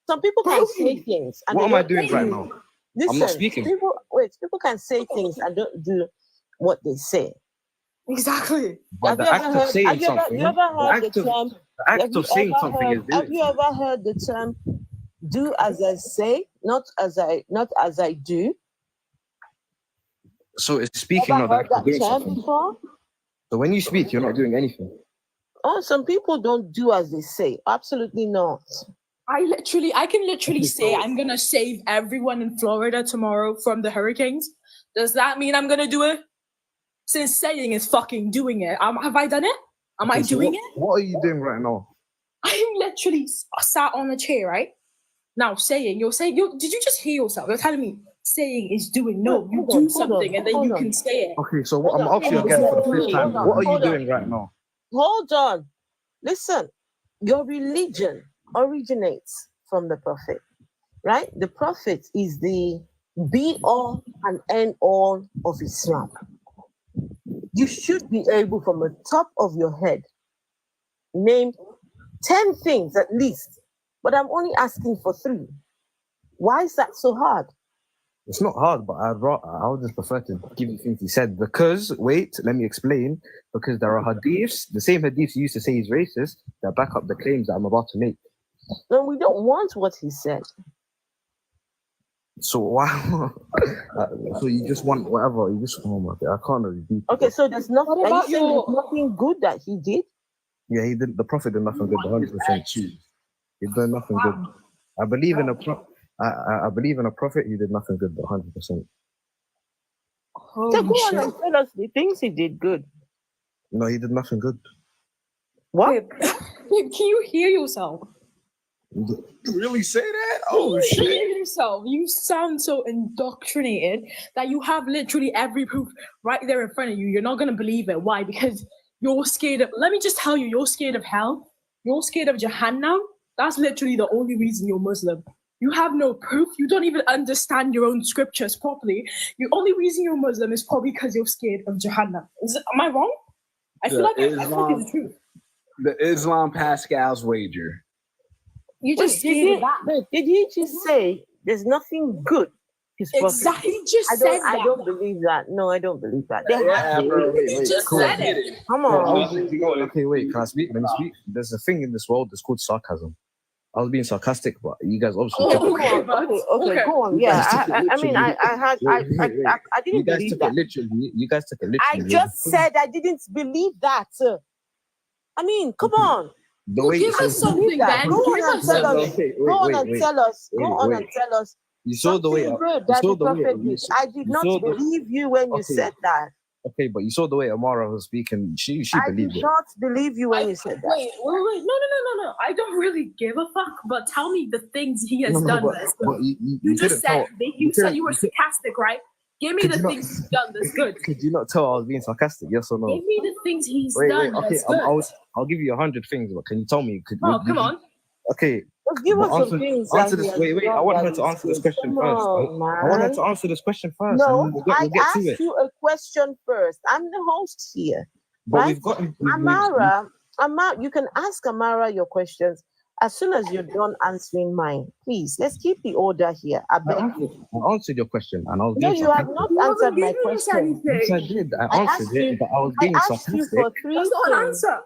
Some people can say things. What am I doing right now? Listen, not speaking. People can say things and don't do what they say. Exactly. But the act of saying something, you ever heard the term? the act of saying something is Have you ever heard the term "do as I say, not as I do"? So it's speaking, Ever not the heard act of that doing term something. before? So when you speak, you're not doing anything. Oh, some people don't do as they say. Absolutely not. I can literally say I'm gonna save everyone in Florida tomorrow from the hurricanes. Does that mean I'm gonna do it? Since saying is fucking doing it. Have I done it? Am I doing it? What are you doing right now? I'm literally sat on a chair, right? Now saying, did you just hear yourself? You're telling me saying is doing. No, you do something and then you can say it. Okay, so what, I'm asking you again for the fifth time. What are you doing right now? Hold on. Listen, your religion originates from the prophet, right? The prophet is the be all and end all of Islam. You should be able, from the top of your head, name 10 things at least, but I'm only asking for 3. Why is that so hard? It's not hard, but I would just prefer to give you things he said because, wait, let me explain. Because there are hadiths, the same hadiths you used to say he's racist, that back up the claims that I'm about to make. No, we don't want what he said. So why? So you just want whatever? You just oh my God, I can't really do. Okay, so there's nothing. What Are about you saying there's nothing good that he did? Yeah, he did. The prophet did nothing good. 100%. He did nothing good. I believe in I believe in a prophet. He did nothing good. 100%. So go on and tell us the things he did good. No, he did nothing good. What? Can you hear yourself? You really say that? Can Oh you shit! hear yourself? You sound so indoctrinated that you have literally every proof right there in front of you. You're not gonna believe it. Why? Because you're scared of. Let me just tell you, you're scared of hell. You're scared of Jahannam. That's literally the only reason you're Muslim. You have no proof. You don't even understand your own scriptures properly. The only reason you're Muslim is probably because you're scared of Jahannam. Am I wrong? I feel like it's the truth. The Islam Pascal's wager. You just scared of that. Did he just say there's nothing good? Exactly. He just said that. I don't believe that. No, I don't believe that. He just said it. Come on. Okay, wait. Can I speak? Let me speak. There's a thing in this world that's called sarcasm. I was being sarcastic, but you guys obviously. Okay, go on. Yeah, I mean, I didn't You guys believe took that. it literally. You guys took it I literally. just said I didn't believe that. I mean, come on. The way Give you us said- something, Ben. Go Give on and us tell something. us. Okay, Go on wait, and wait. tell us. Go Wait, on wait. and tell us. You saw the way. Something good You that saw the the way. prophet did. I did you not saw the- believe you when you Okay. said that. Okay, but you saw the way Amara was speaking. She I believed did it. not believe you when you said that. Wait. No. I don't really give a fuck, but tell me the things he has No, done. but, That's but good. you You just didn't said tell. you said couldn't- you were sarcastic, right? Give me Could the you not- things he's done that's good. Could you not tell I was being sarcastic? Yes or no? Give me the things he's Wait, done okay. that's good. I'll give you 100 things, but can you tell me? Oh, come on. Okay. Just give but us some things. Answer that this. he Wait. has I done want that her to is answer this good. question Come first. on, I want her man. to answer this question first. No, and we'll get I to asked it. you a question first. I'm the host here. But right? we've gotten. Amara, you can ask Amara your questions as soon as you're done answering mine. Please, let's keep the order here. I beg you. I answered your question, and I was No, being you have sarcastic. not answered my question. Yes, I did. I I answered asked it, you- but I was I being asked you sarcastic. for 3 That's not an things. answer.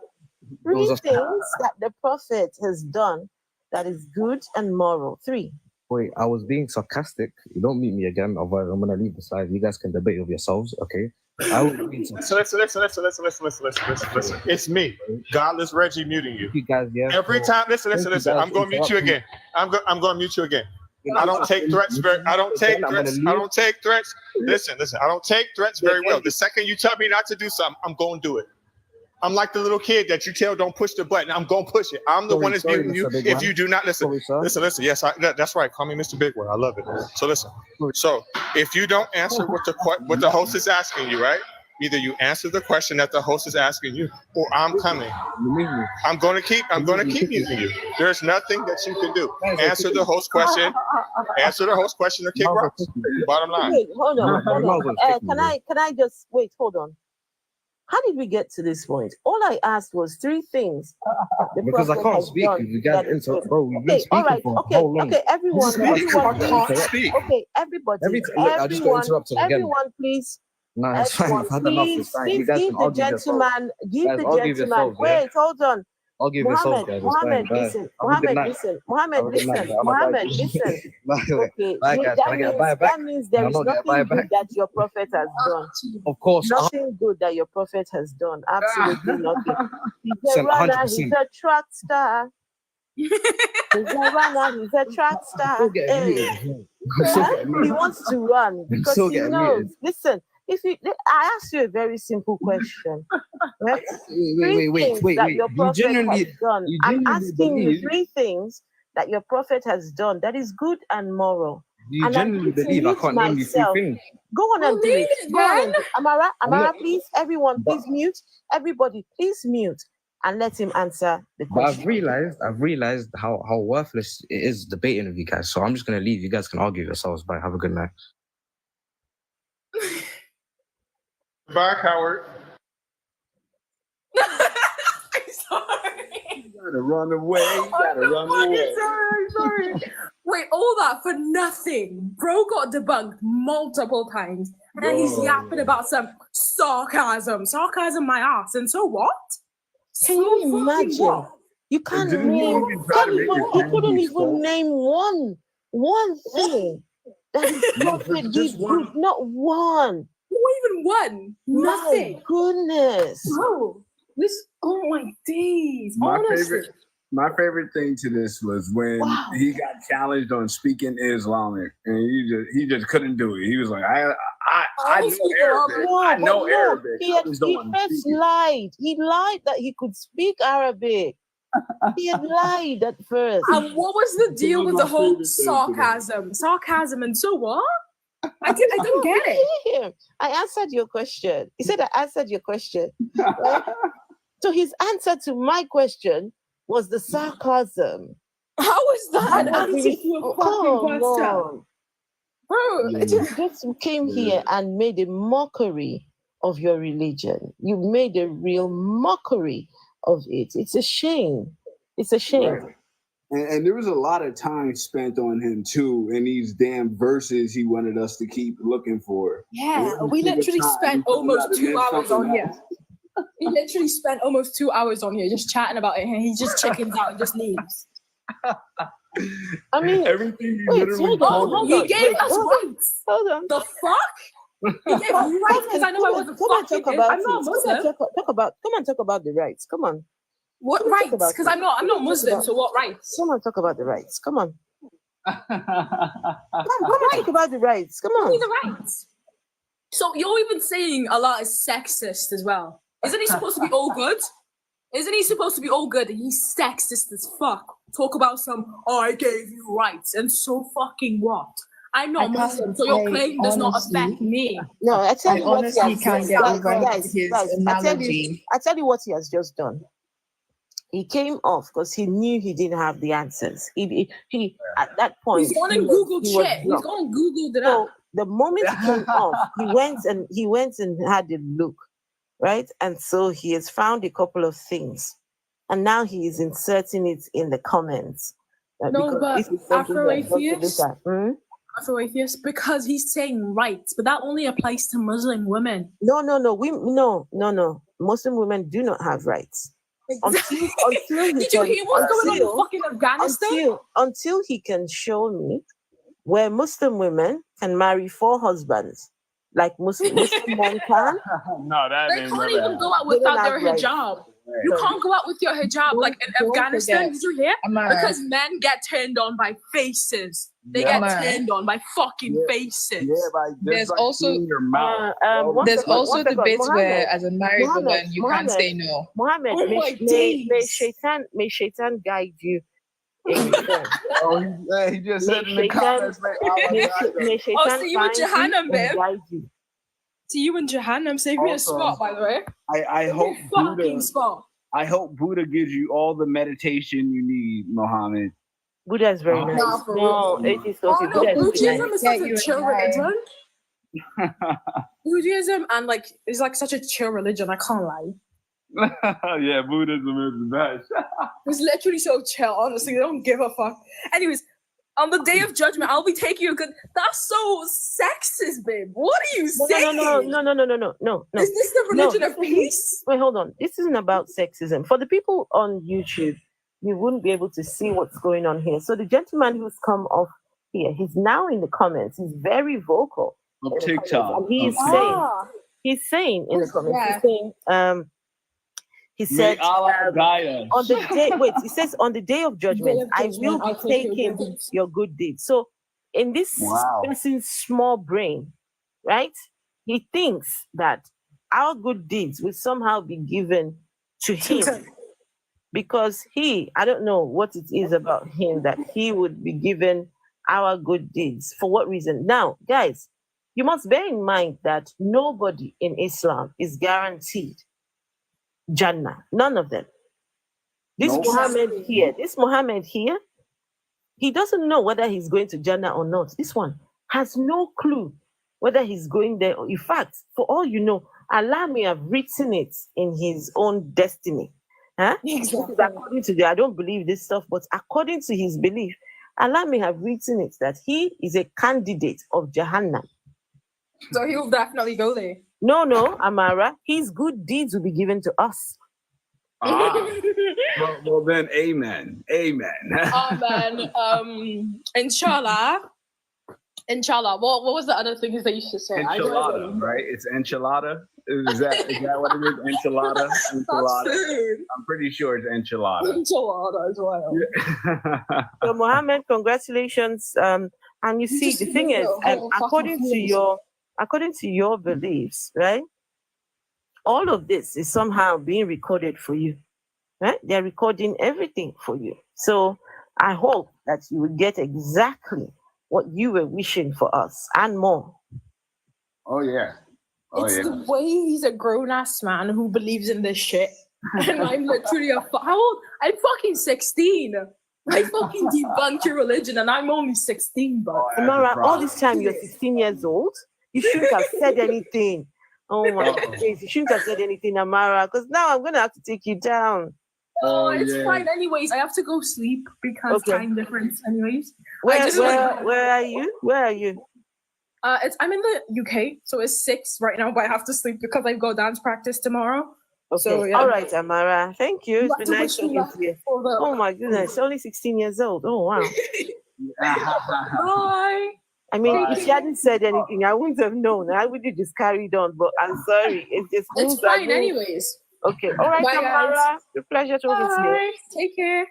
It was 3 a- things that the prophet has done that is good and moral. 3. Wait, I was being sarcastic. You don't meet me again, otherwise I'm gonna leave this live. You guys can debate with yourselves, okay? I was being sarcastic. Listen. It's me, Godless Reggie, muting you. You guys, yeah. Every time, listen. Thank you I'm guys going to mute you for again. I'm going to mute you again. I don't take threats very. I don't take threats. Listen. I don't take threats very well. The second you tell me not to do something, I'm going to do it. I'm like the little kid that you tell don't push the button. I'm going to push it. I'm the one that's muting you if you do not listen. Listen. Yes, that's right. Call me Mr. Big One. I love it. So listen. So if you don't answer what the host is asking you, right? Either you answer the question that the host is asking you, or I'm coming. I'm going to keep muting you. There's nothing that you can do. Answer the host question. Answer the host question or kick rocks. Bottom line. Wait, hold on. Can I just wait? Hold on. How did we get to this point? All I asked was 3 things. The Because I prophet can't has speak. done You guys that is interrupt, good. bro. We've been Okay, all speaking right, for okay, how long? okay, everyone, This is everyone, I can't please. speak. Okay, everybody, Look, I just got interrupted again. everyone, please. No, it's fine. Everyone, I've had enough. It's please, fine. You please guys give can the argue yourselves. gentleman, give Guys, the argue gentleman. yourselves, yeah? Wait, hold on. Argue yourselves, Muhammad, guys. It's Muhammad, fine. Bye. listen. Have a good Muhammad, night. listen. Muhammad, Have a good night. listen. I'm gonna Muhammad, bye. listen. Bye. Okay, Bye, guys. Can I get a bye back? that means there Can I is not get a bye nothing good back? that your prophet has done. Of course. Nothing good that your prophet has done. Absolutely nothing. He's a Listen, runner, he's 100%. a track star. He's a runner, he's a track star. Still getting Hey. muted. Still Huh? getting He muted. wants to run because Still he getting knows. muted. Listen, if you, I asked you a very simple question. Right? Wait. That your You prophet genuinely, has done. you I'm genuinely asking you believe, 3 things that your prophet has done that is good and moral. you And I'm genuinely going to believe I mute can't name you 3 myself. things. Go on and do name it. it Go on and then. do Amara, I'm not, please, everyone, but, please mute. Everybody, please mute and let him answer the but I've question. realized how worthless it is debating with you guys. So I'm just gonna leave. You guys can argue yourselves. Bye. Have a good night. Bye, Howard. I'm sorry. You gotta run away. You gotta run away. Sorry. Wait, all that for nothing. Bro got debunked multiple times. And then he's Bro. yapping about some sarcasm. Sarcasm my ass. And so what? Can you imagine? You can't name, he couldn't even name one thing that his prophet did good. Not one. Not even one. Nothing. My goodness. Bro, this, oh my days. My favorite thing to this was when he got challenged on speaking Islamic, and he just couldn't do it. He was like, I know Arabic. I know Arabic. He I just don't want to first speak it. lied. He lied that he could speak Arabic. He had lied at first. And what was the deal with the whole sarcasm? Sarcasm, and so what? I don't get it. I answered your question. He said I answered your question. Right? So his answer to my question was the sarcasm. How is that an answer to a fucking question? Bro, you just came here and made a mockery of your religion. You made a real mockery of it. It's a shame. It's a shame. Right. And there was a lot of time spent on him too, in these damn verses he wanted us to keep looking for. Yeah, we literally spent almost 2 hours on here. He literally spent almost 2 hours on here just chatting about it, and he just chickens out and just leaves. I mean, everything hold on. He gave us rights. Hold on. The fuck? He gave us rights because I know I wasn't fucking. I'm not Muslim. Come on, talk about the rights. Come on. What rights? Because I'm not Muslim. So what rights? Come on, talk about the rights. Come on. Come on, talk about the rights. Come on. The rights. So you're even saying Allah is sexist as well. Isn't he supposed to be all good? Isn't he supposed to be all good? He's sexist as fuck. Talk about some, I gave you rights, and so fucking what? I'm not Muslim, so your claim does not affect me. No, I tell you what he has can't get over his analogy. I tell you what he has just done. He came off because he knew he didn't have the answers. He at that point. He's on Google chat. He's on Google it up. So the moment he came off, he went and had a look, right? And so he has found a couple of things, and now he is inserting it in the comments. No, but Afro-atheist, Afro-atheist, because he's saying rights, but that only applies to Muslim women. No. No. Muslim women do not have rights. Until Did you hear what's going on in fucking Afghanistan? Until he can show me where Muslim women can marry 4 husbands, like Muslim men can. No, that they can't even go out without their hijab. You can't go out with your hijab like in Afghanistan. Did you hear? Because men get turned on by faces. They get turned on by fucking faces. There's also the bits where, as a married woman, you can't say no. Muhammad, may Shaitan guide you. He just said in the comments, so you and Jahannam, babe. See you in Jahannam. Save me a spot, by the way. I hope Buddha gives you all the meditation you need, Muhammad. Buddha is very nice. No, it is okay. Buddhism is such a chill religion. Buddhism and like is like such a chill religion. I can't lie. Yeah, Buddhism is the best. It's literally so chill. Honestly, they don't give a fuck. Anyways, on the day of judgment, I'll be taking you good. That's so sexist, babe. What are you saying? No. Is this the religion of peace? Wait, hold on. This isn't about sexism. For the people on YouTube, you wouldn't be able to see what's going on here. So the gentleman who's come off here, he's now in the comments. He's very vocal. Of in the TikTok. comments, and he's saying in the comments, he's saying, he May said Allah guide us. on the day, wait, he says on the day of judgment, I will be taking your good deeds. So in this person's small brain, right, he thinks that our good deeds will somehow be given to him because I don't know what it is about him that he would be given our good deeds. For what reason? Now, guys, you must bear in mind that nobody in Islam is guaranteed Jannah. None of them. This Muhammad here, he doesn't know whether he's going to Jannah or not. This one has no clue whether he's going there. In fact, for all you know, Allah may have written it in his own destiny. Huh? Exactly. According to I don't believe this stuff, but according to his belief, Allah may have written it that he is a candidate of Jahannam. So he will definitely go there. No, Amara, his good deeds will be given to us. Well, then, amen. Amen. Inshallah. What was the other things that you should say? Enchilada, right? It's enchilada. Is that what it is? Enchilada. I'm pretty sure it's enchilada. Enchilada as well. Yeah. So Mohammed, congratulations. And you see, the thing is, according to your beliefs, right? All of this is somehow being recorded for you, right? They're recording everything for you. So I hope that you will get exactly what you were wishing for us and more. Oh yeah. The way he's a grown-ass man who believes in this shit. And I'm literally how old? I'm fucking 16. I fucking debunked your religion and I'm only 16, bro. Amara, all this time you're 16 years old? You shouldn't have said anything. Oh my days, you shouldn't have said anything, Amara, because now I'm going to have to take you down. Oh, it's fine. Anyways, I have to go sleep because time difference. Anyways, where are you? Where are you? I'm in the UK, so it's 6 right now, but I have to sleep because I go dance practice tomorrow. Okay. So, yeah. All right, Amara. Thank you. It's been nice talking to you. Oh my goodness, only 16 years old. Oh wow. Bye. I mean, if she hadn't said anything, I wouldn't have known. I would have just carried on. But I'm sorry. It's fine, anyways. Okay. All right, Bye, Amara. guys. It's a pleasure talking to you. Take care.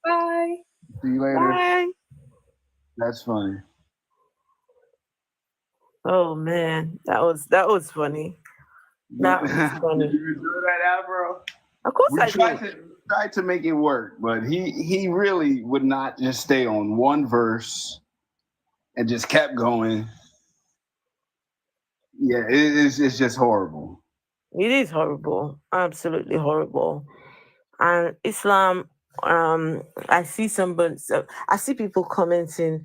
Bye. See you later. Bye. That's funny. Oh man, that was funny. That was funny. You enjoy that, Afro? Of course we I tried to make it work, but he really would not just stay on one verse and just kept going. Yeah, it's just horrible. It is horrible, absolutely horrible. And Islam, I see people commenting,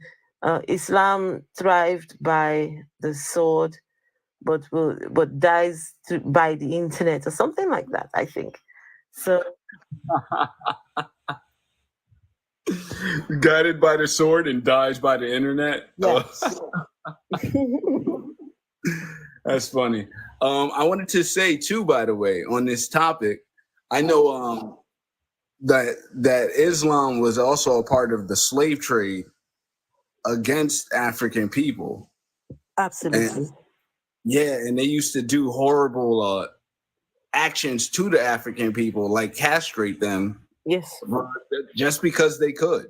Islam thrived by the sword, but dies by the internet or something like that, I think. So guided by the sword and dies by the internet. Yes. That's funny. I wanted to say too, by the way, on this topic, I know that Islam was also a part of the slave trade against African people. Absolutely. And they used to do horrible actions to the African people, like castrate them. Yes. Just because they could.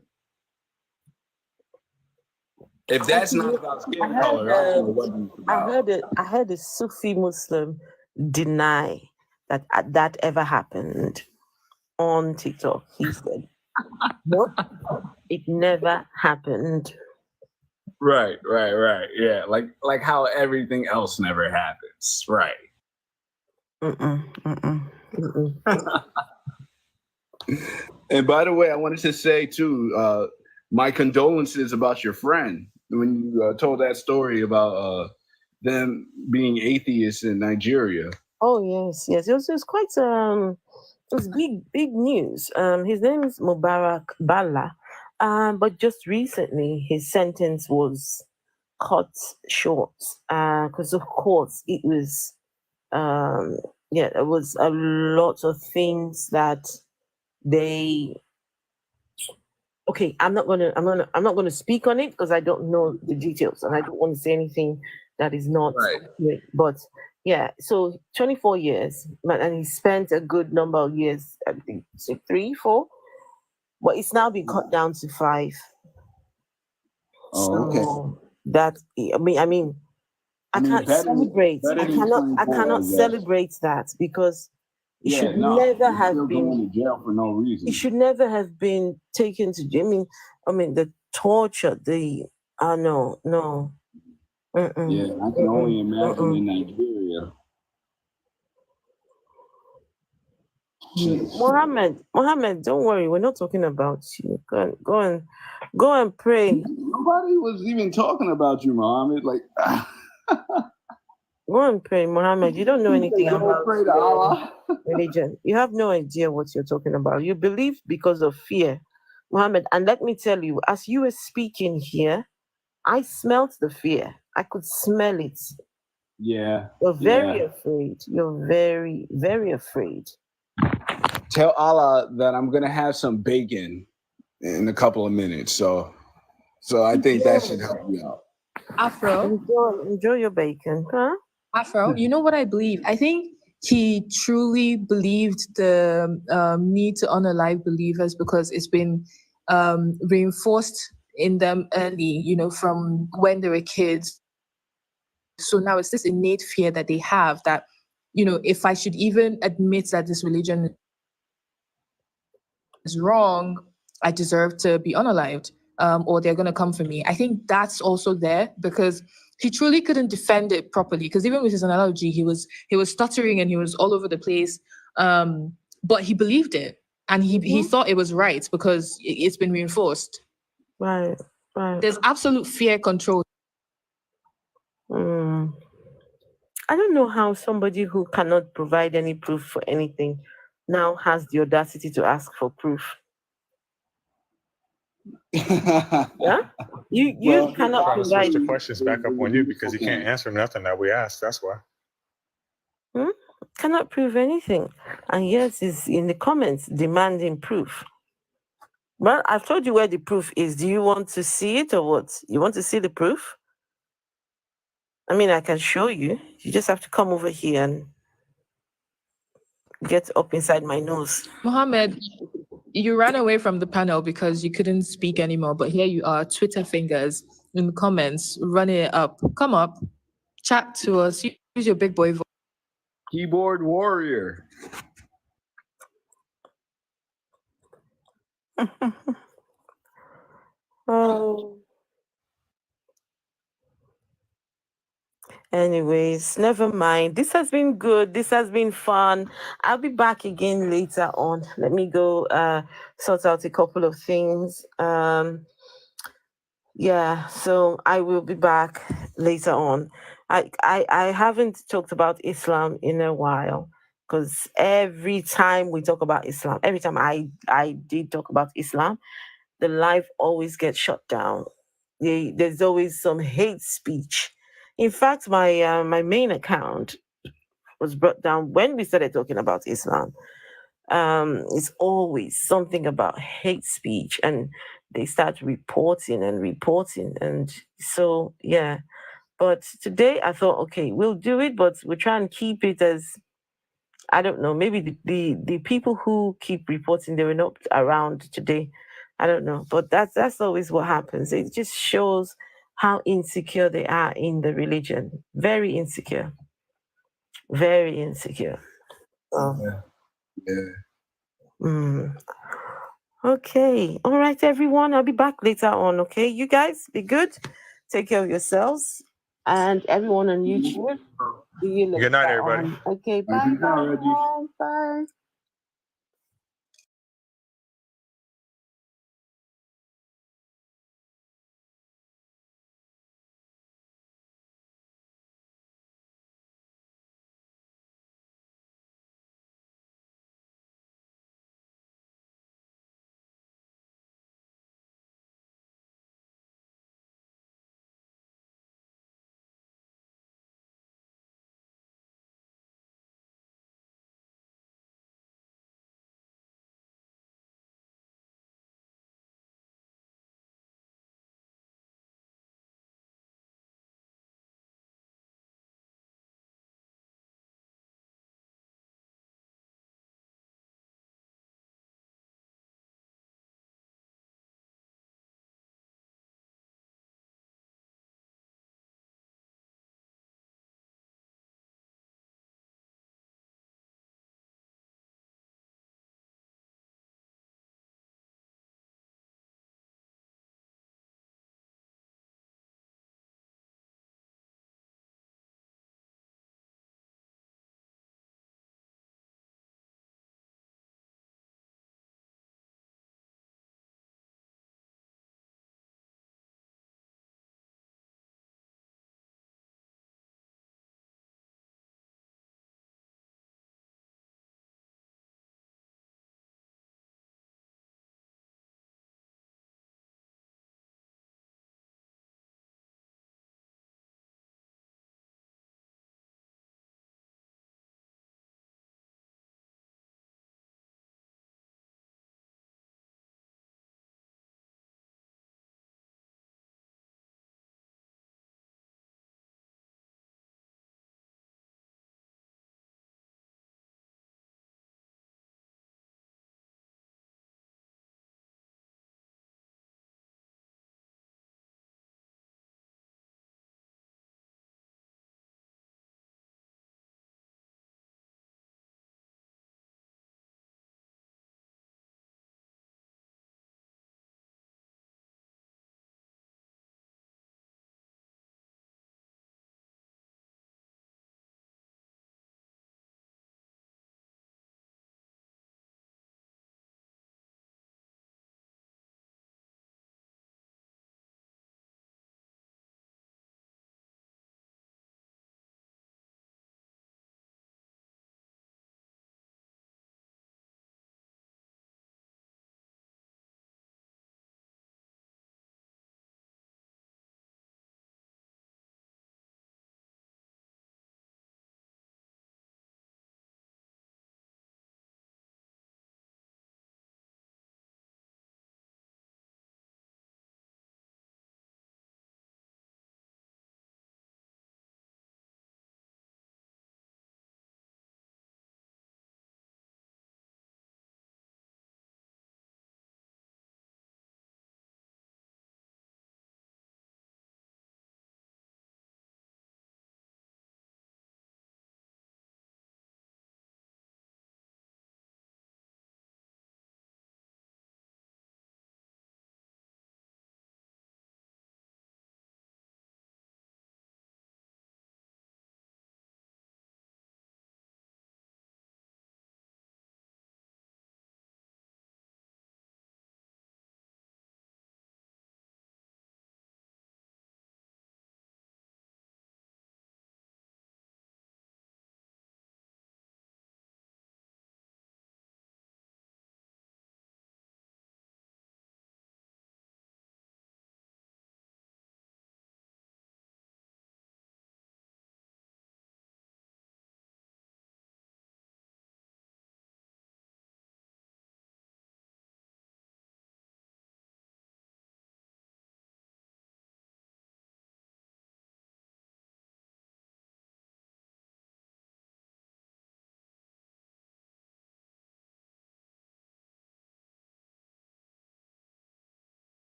If that's not about skin color, I don't know what it's about. I heard a Sufi Muslim deny that ever happened on TikTok. He said, "Nope, it never happened." Right. Yeah, like how everything else never happens. Right. And by the way, I wanted to say too, my condolences about your friend when you told that story about them being atheists in Nigeria. Oh yes, yes. It was quite it was big news. His name is Mubarak Bala. But just recently his sentence was cut short. Because of course it was there was a lot of things that they I'm not gonna speak on it because I don't know the details and I don't want to say anything that is not accurate. But yeah, so 24 years, and he spent a good number of years, I think 3, 4, but it's now been cut down to 5. Oh, okay. So that I can't celebrate. I cannot celebrate that because it should never have been going to jail for no reason. It should never have been taken to. I mean the torture. No. Yeah, I can only imagine in Nigeria. Mohammed, don't worry. We're not talking about you. Go and pray. Nobody was even talking about you, Mohammed. Like, go and pray, Mohammed. You don't know anything about pray to Allah. Religion. You have no idea what you're talking about. You believe because of fear, Mohammed. And let me tell you, as you were speaking here, I smelt the fear. I could smell it. Yeah. You're very afraid. You're very, very afraid. Tell Allah that I'm gonna have some bacon in a couple of minutes. So I think that should help you out. Afro. Enjoy your bacon, huh? Afro, you know what I believe? I think he truly believed the need to unalive believers because it's been reinforced in them early, from when they were kids. So now it's this innate fear that they have that, if I should even admit that this religion is wrong, I deserve to be unalived, or they're going to come for me. I think that's also there because he truly couldn't defend it properly. Because even with his analogy, he was stuttering and he was all over the place. But he believed it and he thought it was right because it's been reinforced. Right. There's absolute fear control. I don't know how somebody who cannot provide any proof for anything now has the audacity to ask for proof. Yeah? You cannot Trying to switch provide. the questions back up on you because you can't answer nothing that we asked. That's why. Cannot prove anything. And yes, is in the comments demanding proof. Well, I've told you where the proof is. Do you want to see it or what? You want to see the proof? I mean, I can show you. You just have to come over here and get up inside my nose. Mohammed, you ran away from the panel because you couldn't speak anymore. But here you are, Twitter fingers in the comments, running it up. Come up, chat to us. Use your big boy voice. Keyboard warrior. Oh. Anyways, never mind. This has been good. This has been fun. I'll be back again later on. Let me go sort out a couple of things. So I will be back later on. I haven't talked about Islam in a while because every time we talk about Islam, every time I did talk about Islam, the live always gets shut down. There's always some hate speech. In fact, my main account was brought down when we started talking about Islam. It's always something about hate speech, and they start reporting, and so yeah. But today I thought, okay, we'll do it, but we'll try and keep it as, I don't know, maybe the people who keep reporting, they were not around today. I don't know, but that's always what happens. It just shows how insecure they are in the religion. Very insecure. Very insecure. Okay. All right, everyone. I'll be back later on. Okay. You guys be good. Take care of yourselves. And everyone on YouTube. See you later. Good night, everybody. Okay. Bye. Bye.